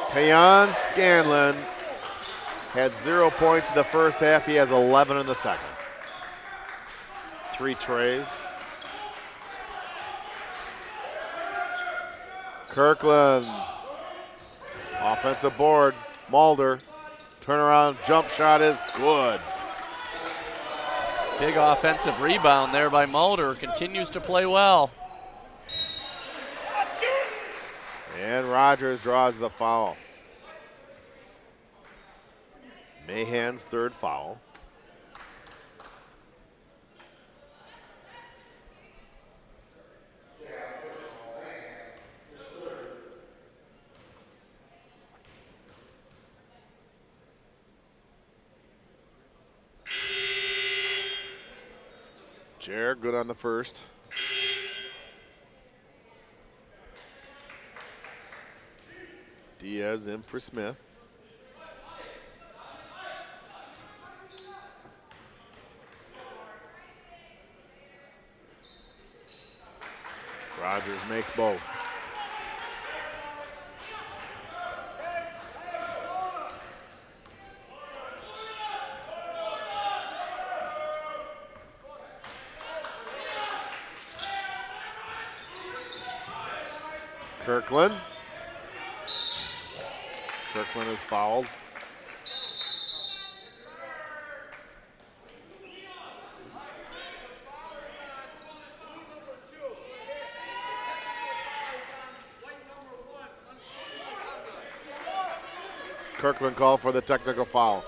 Tayon Scanlon had 0 points in the first half. He has 11 in the second. 3 trays. Kirkland. Offensive board. Mulder. Turnaround jump shot is good. Big offensive rebound there by Mulder. Continues to play well. And Rogers draws the foul. Mahan's third foul. Jared good on the first. Diaz in for Smith. Rogers makes both. Kirkland. Kirkland is fouled. Kirkland called for the technical foul.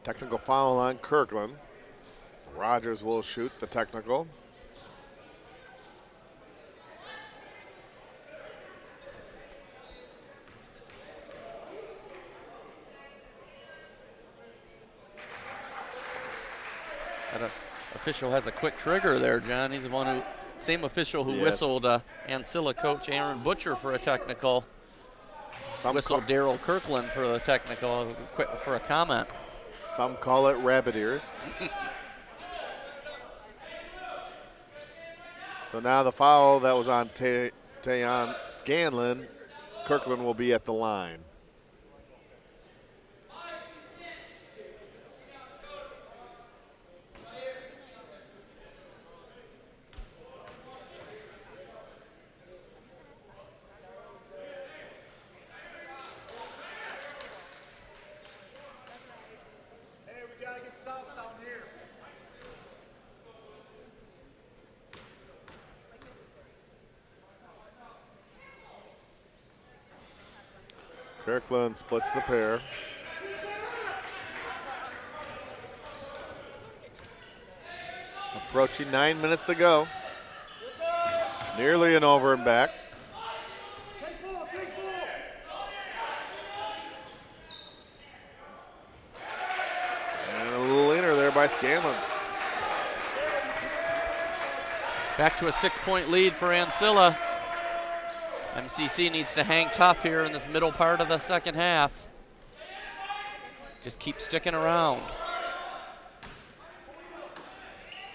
Technical foul on Kirkland. Rogers will shoot the technical. That official has a quick trigger there, John. He's the one who, same official who whistled Ancilla coach Aaron Butcher for a technical. Whistled Daryl Kirkland for the technical, for a comment. Some call it rabbit ears. So now the foul that was on Tayon Scanlon, Kirkland will be at the line. Kirkland splits the pair. Approaching 9 minutes to go. Nearly an over and back. And a little leaner there by Scanlon. Back to a 6-point lead for Ancilla. MCC needs to hang tough here in this middle part of the second half. Just keep sticking around.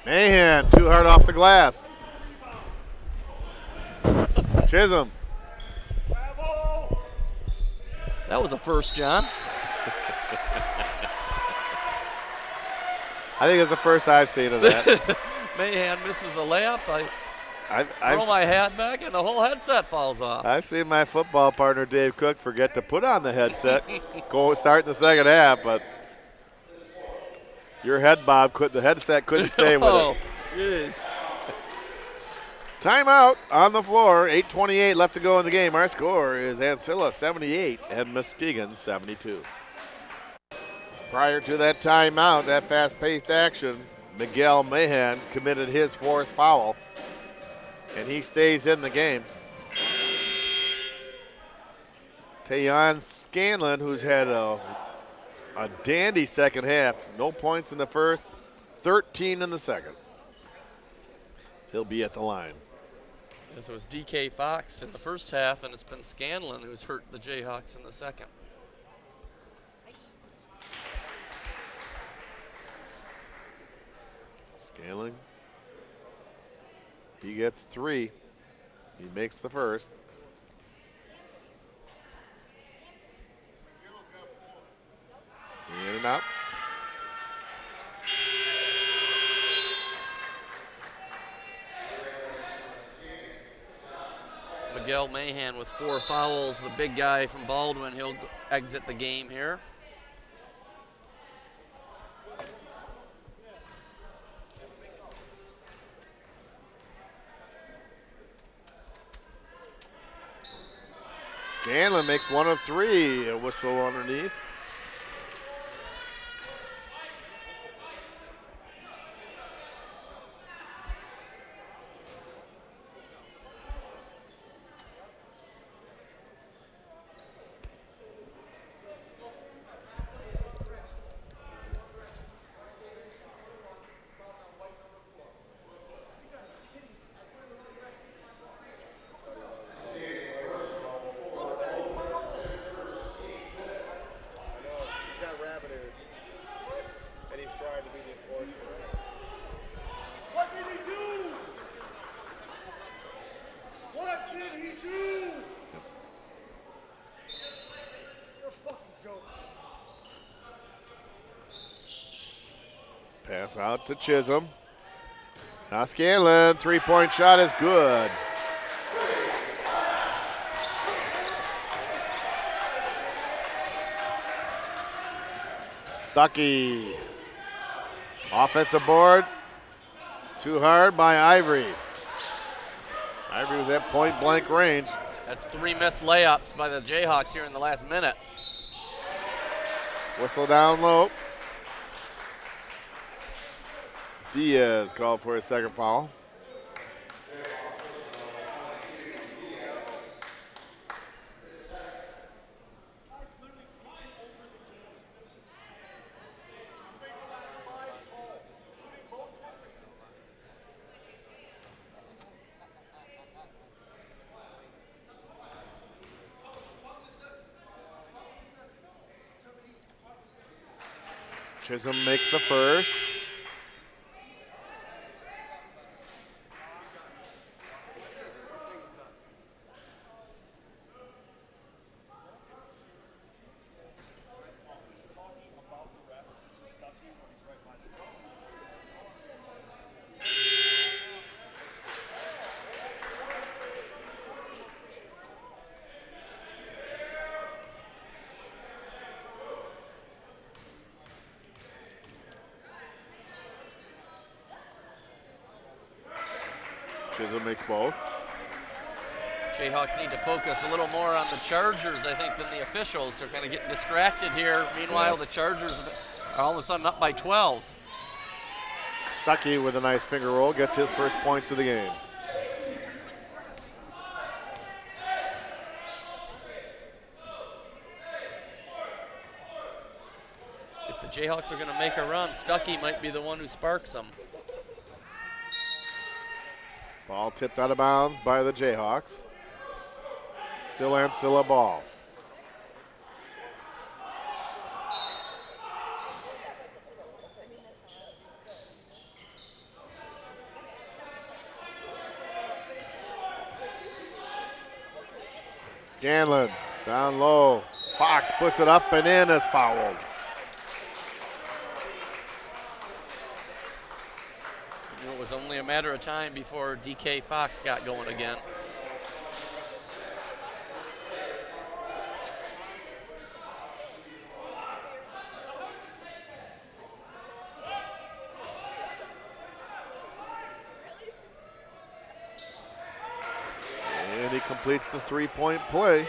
Mahan, too hard off the glass. Chisholm. That was a first, John. I think it's the first I've seen of that. Mahan misses a layup. I I've throw my hat back and the whole headset falls off. I've seen my football partner Dave Cook forget to put on the headset, go start in the second half, but Your head, Bob, the headset couldn't stay with Oh, it. jeez. Timeout on the floor. 8:28 left to go in the game. Our score is Ancilla 78 and Muskegon 72. Prior to that timeout, that fast-paced action, Miguel Mahan committed his 4th foul, and he stays in the game. Tayon Scanlon, who's had a dandy second half, no points in the first, 13 in the second. He'll be at the line. As it was DK Fox in the first half, and it's been Scanlon who's hurt the Jayhawks in the second. Scanlon, he gets 3. He makes the first. In and out. Miguel Mahan with 4 fouls, the big guy from Baldwin. He'll exit the game here. Scanlon makes 1 of 3. A whistle underneath. What did he do? What did he do? You're a fucking joke. Pass out to Chisholm. Now Scanlon, 3-point shot is good. Stuckey. Offensive board. Too hard by Ivory. Ivory was at point blank range. That's 3 missed layups by the Jayhawks here in the last minute. Whistle down low. Diaz called for his 2nd foul. Chisholm makes the first. Chisholm makes both. Jayhawks need to focus a little more on the Chargers, I think, than the officials. They're kind of getting distracted here. Meanwhile, the Chargers are all of a sudden up by 12. Stuckey with a nice finger roll gets his first points of the game. If the Jayhawks are going to make a run, Stuckey might be the one who sparks them. Ball tipped out of bounds by the Jayhawks. Still Ancilla ball. Scanlon down low. Fox puts it up and in as fouled. It was only a matter of time before DK Fox got going again. completes the three-point play.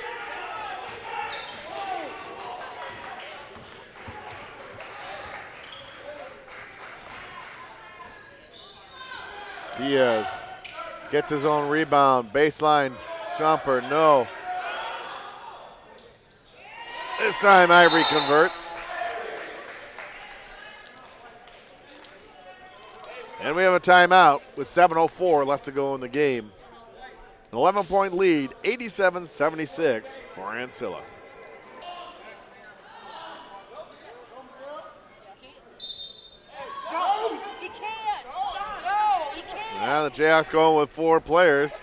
Diaz gets his own rebound, baseline jumper, no. This time Ivory converts. And we have a timeout with 7:04 left to go in the game. An 11-point lead, 87-76 for Ancilla. No, he can't. No, he can't. Now the Jayhawks going with 4 players.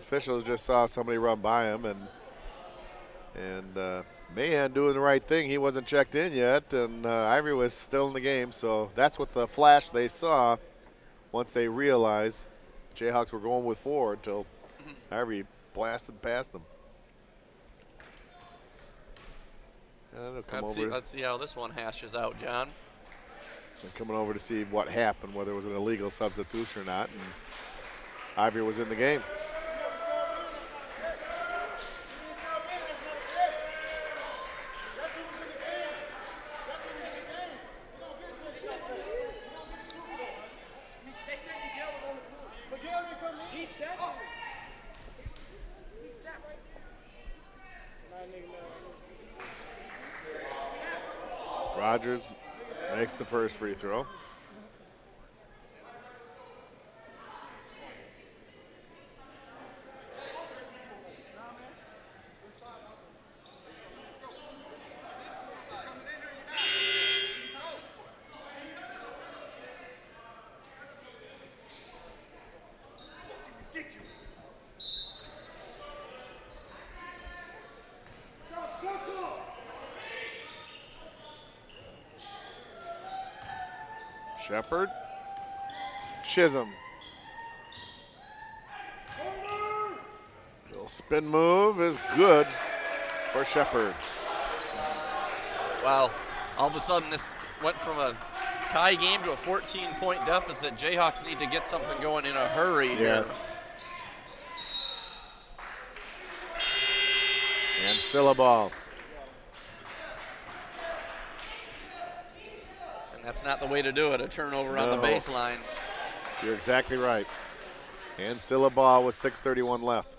Officials just saw somebody run by him, and Mahan doing the right thing. He wasn't checked in yet, and Ivory was still in the game, so that's what the flash they saw once they realized Jayhawks were going with 4 until Ivory blasted past them. Let's see how this one hashes out, John. They're coming over to see what happened, whether it was an illegal substitution or not, and Ivory was in the game. Rogers makes the first free throw. Shepard, Chisholm. Little spin move is good for Shepard. Wow, all of a sudden this went from a tie game to a 14-point deficit. Jayhawks need to get something going in a hurry here. Ancilla ball. That's not the way to do it, a turnover on the baseline. You're exactly right. Ancilla ball with 6:31 left.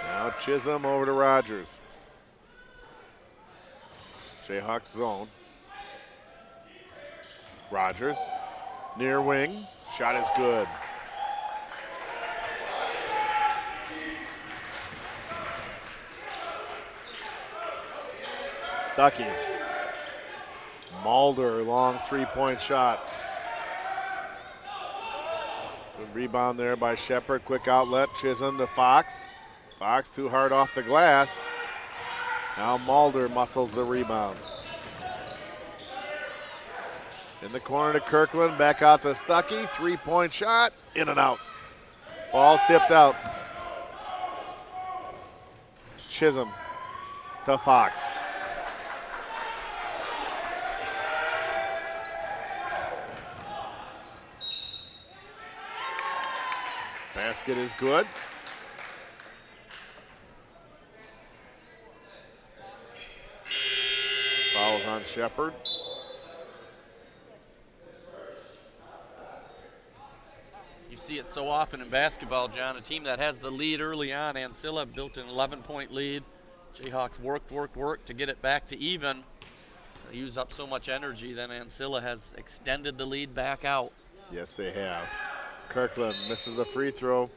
Now Chisholm over to Rogers. Jayhawks zone. Rogers, near wing, shot is good. Stuckey. Mulder, long three-point shot. Good rebound there by Shepard. Quick outlet. Chisholm to Fox. Fox too hard off the glass. Now Mulder muscles the rebound. In the corner to Kirkland. Back out to Stuckey. Three-point shot. In and out. Ball's tipped out. Chisholm to Fox. Basket is good. Fouls on Shepard. You see it so often in basketball, John. A team that has the lead early on, Ancilla built an 11-point lead. Jayhawks worked to get it back to even. They use up so much energy, then Ancilla has extended the lead back out. Yes, they have. Kirkland misses the free throw.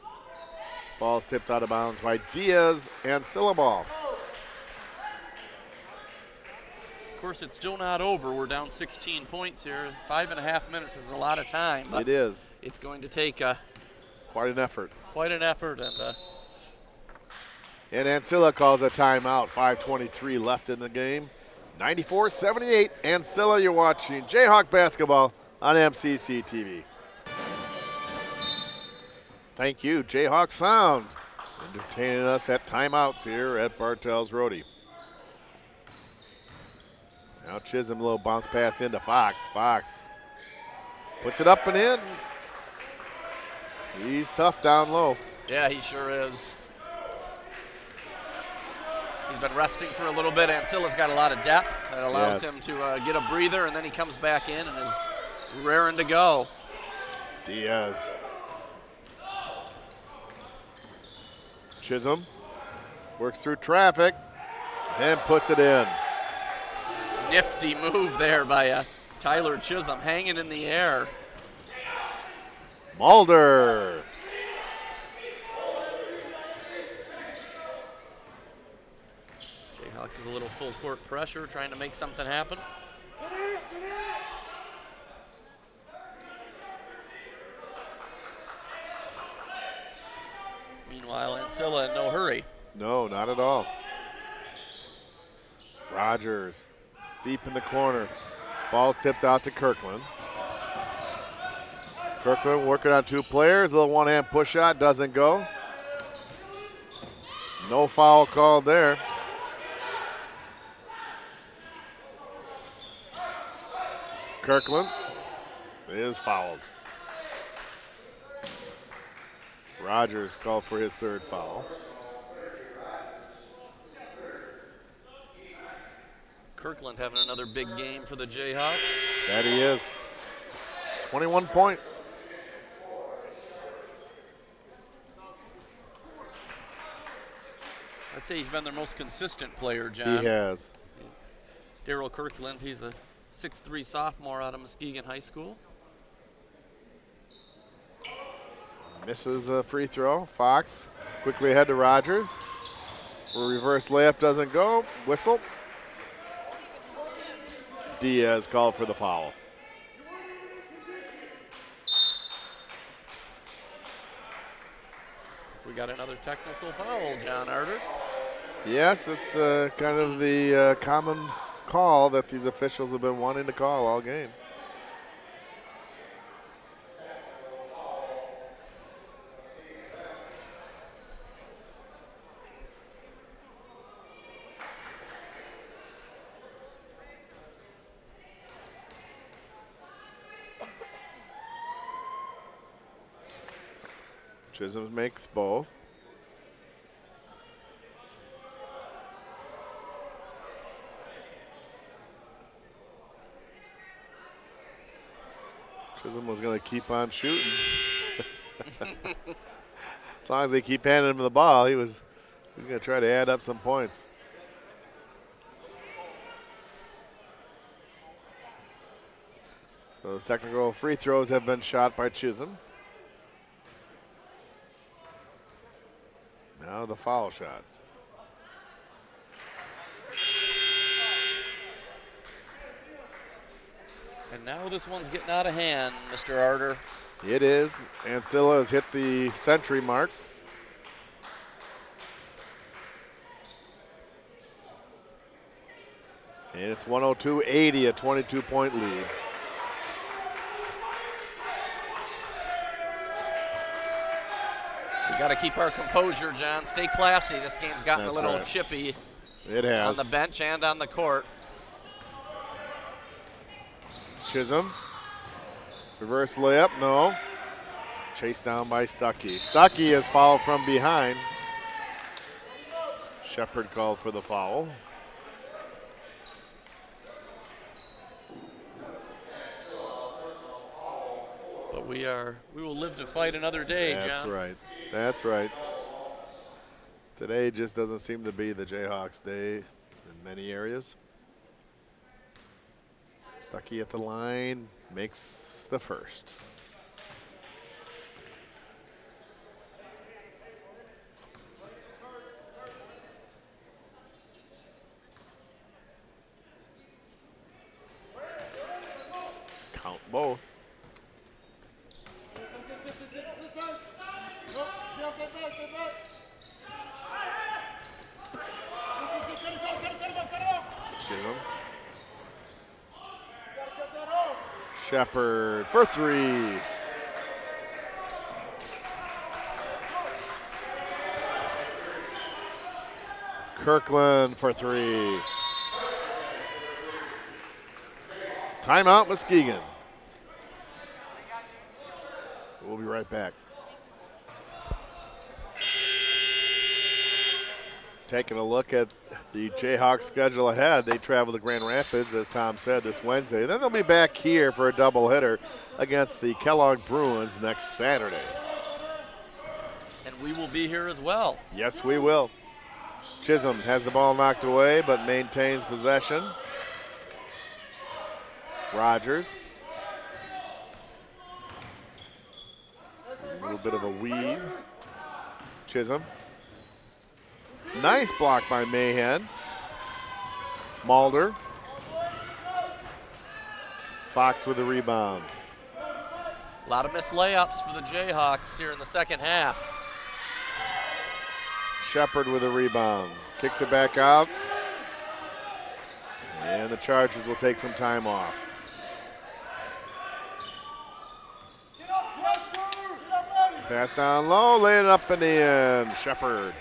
Ball's tipped out of bounds by Diaz. Ancilla ball. Of course, it's still not over. We're down 16 points here. 5.5 minutes is a lot of time. But it is. It's going to take quite an effort. And Ancilla calls a timeout. 5:23 left in the game. 94-78. Ancilla, you're watching Jayhawk basketball on MCC TV. Thank you, Jayhawk Sound. entertaining us at timeouts here at Bartels Roadie. Now Chisholm, a little bounce pass into Fox. Fox puts it up and in. He's tough down low. Yeah, he sure is. He's been resting for a little bit. Ancilla's got a lot of depth that allows him to get a breather, and then he comes back in and is raring to go. Diaz. Chisholm works through traffic and puts it in. Nifty move there by Tyler Chisholm, hanging in the air. Mulder. Jayhawks with a little full court pressure, trying to make something happen. Meanwhile, Ancilla in no hurry. No, not at all. Rogers deep in the corner. Ball's tipped out to Kirkland. Kirkland working on two players. A little one-hand push shot, doesn't go. No foul called there. Kirkland is fouled. Rogers called for his third foul. Kirkland having another big game for the Jayhawks. That he is. 21 points. I'd say he's been their most consistent player, John. He has. Daryl Kirkland, he's a 6'3" sophomore out of Muskegon High School. Misses the free throw. Fox quickly ahead to Rogers. A reverse layup doesn't go. Whistle. Diaz called for the foul. We got another technical foul, John Arter. Yes, it's kind of the common call that these officials have been wanting to call all game. Chisholm makes both. Chisholm was going to keep on shooting. As long as they keep handing him the ball, he was going to try to add up some points. So the technical free throws have been shot by Chisholm. Now the foul shots. And now this one's getting out of hand, Mr. Arter. It is. Ancilla has hit the century mark. And it's 102-80, a 22-point lead. We got to keep our composure, John. Stay classy. This game's gotten That's a little right. chippy It has. on the bench and on the court. Chisholm. Reverse layup, no. Chased down by Stuckey. Stuckey is fouled from behind. Shepard called for the foul. But we will live to fight another day, That's John. right. That's right. Today just doesn't seem to be the Jayhawks' day in many areas. Stuckey at the line, makes the first. Count both. Chisholm. Shepard for three. Kirkland for three. Timeout, Muskegon. We'll be right back. Taking a look at the Jayhawks schedule ahead. They travel to Grand Rapids, as Tom said, this Wednesday. Then they'll be back here for a doubleheader against the Kellogg Bruins next Saturday. And we will be here as well. Yes, we will. Chisholm has the ball knocked away, but maintains possession. Rogers. A little bit of a weave. Chisholm. Nice block by Mahan. Mulder. Fox with the rebound. A lot of missed layups for the Jayhawks here in the second half. Shepard with a rebound. Kicks it back out. And the Chargers will take some time off. Pass down low, laying it up in the end. Shepard.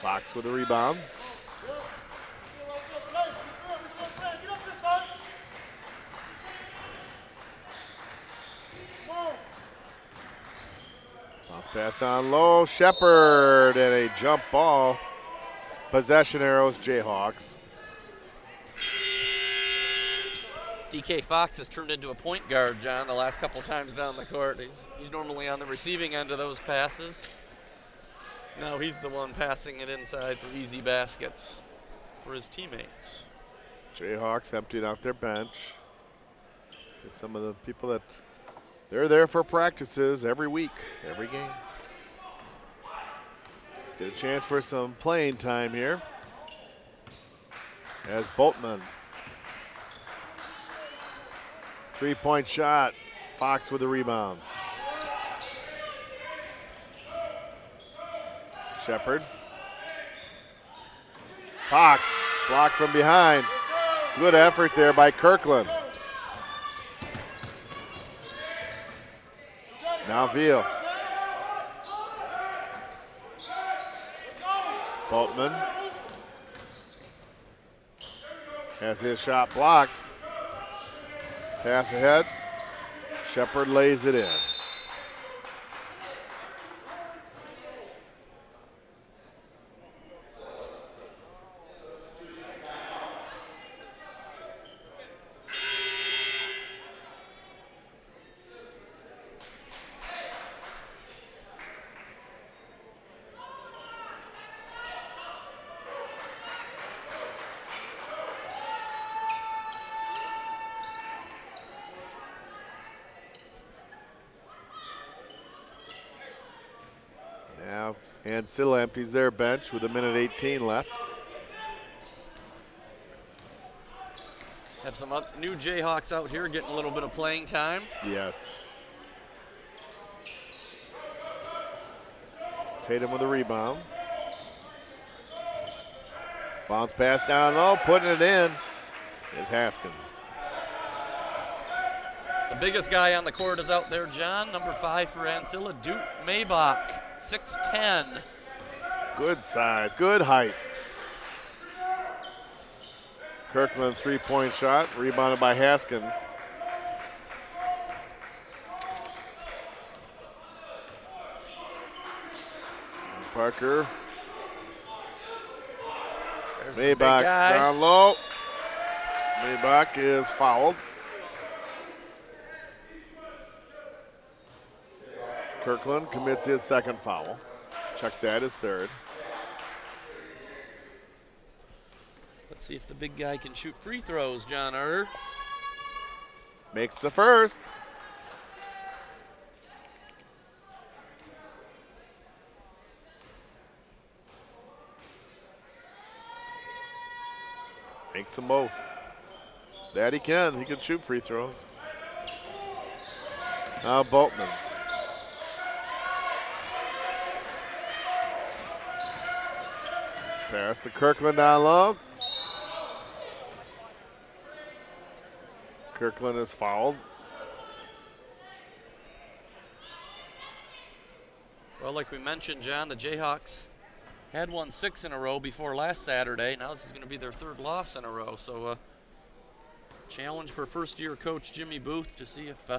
Fox with a rebound. Bounce pass down low. Shepard and a jump ball. Possession arrows, Jayhawks. DK Fox has turned into a point guard, John, the last couple times down the court. He's normally on the receiving end of those passes. Now he's the one passing it inside for easy baskets for his teammates. Jayhawks emptied out their bench. Get some of the people that they're there for practices every week, every game. Get a chance for some playing time here. As Boltman. Three-point shot. Fox with the rebound. Shepard. Fox blocked from behind. Good effort there by Kirkland. Now Veal. Boltman has his shot blocked. Pass ahead. Shepard lays it in. Now Ancilla empties their bench with 1:18 left. Have some new Jayhawks out here getting a little bit of playing time. Yes. Tatum with a rebound. Bounce pass down low, putting it in is Haskins. The biggest guy on the court is out there, John. Number 5 for Ancilla, Duke Maybach, 6'10". Good size, good height. Kirkland three-point shot, rebounded by Haskins. Parker. There's the big Maybach guy. down low. Maybach is fouled. Kirkland commits his second foul. Check that, his third. Let's see if the big guy can shoot free throws, John Arter. Makes the first. Makes them both. That he can. He can shoot free throws. Now Boltman. Pass to Kirkland down low. Kirkland is fouled. Well, like we mentioned, John, the Jayhawks had won 6 in a row before last Saturday. Now this is going to be their 3rd loss in a row. So challenge for first-year coach Jimmy Booth to see if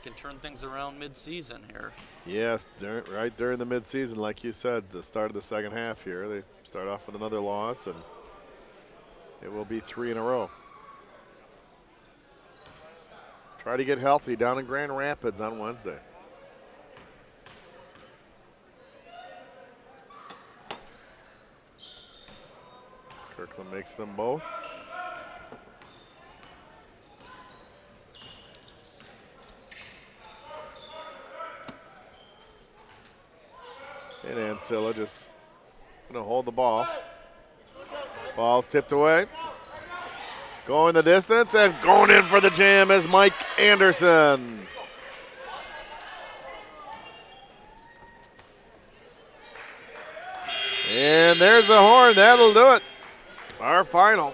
can turn things around mid-season here. Yes, right during the mid-season, like you said, the start of the second half here. They start off with another loss, and it will be 3 in a row. Try to get healthy down in Grand Rapids on Wednesday. Kirkland makes them both. And Ancilla just going to hold the ball. Ball's tipped away. Going the distance and going in for the jam is Mike Anderson. And there's the horn. That'll do it. Our final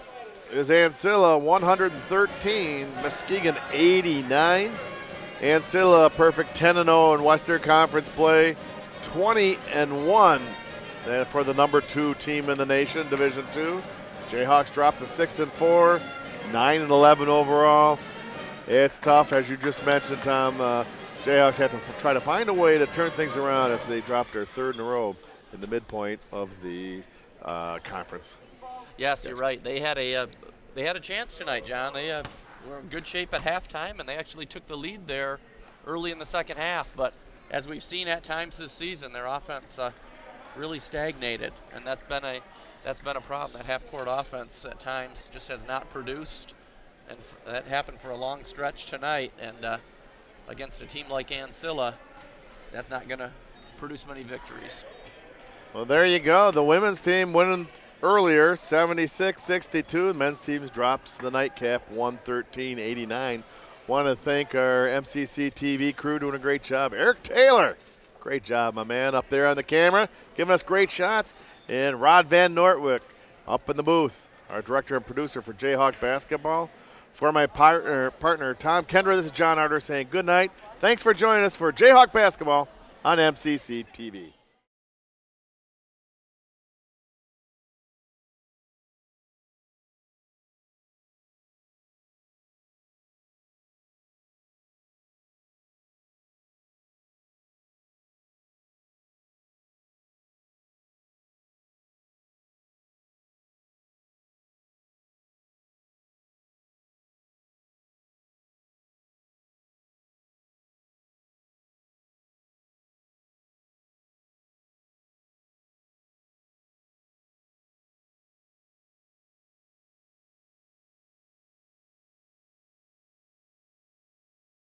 is Ancilla 113, Muskegon 89. Ancilla perfect 10-0 in Western Conference play, 20-1 for the number 2 team in the nation, Division II. Jayhawks dropped to 6-4, 9-11 overall. It's tough, as you just mentioned, Tom. Jayhawks have to try to find a way to turn things around if they drop their 3rd in a row in the midpoint of the conference. Yes, you're right. They had a chance tonight, John. They were in good shape at halftime, and they actually took the lead there early in the second half. But as we've seen at times this season, their offense really stagnated, and that's been a problem. That half-court offense at times just has not produced, and that happened for a long stretch tonight. And against a team like Ancilla, that's not going to produce many victories. Well, there you go. The women's team winning earlier, 76-62. The men's team drops the nightcap, 113-89. Want to thank our MCC TV crew doing a great job. Eric Taylor, great job, my man, up there on the camera, giving us great shots. And Rod Van Nortwick up in the booth, our director and producer for Jayhawk basketball. For my partner Tom Kendra, this is John Arter saying good night. Thanks for joining us for Jayhawk basketball on MCC TV.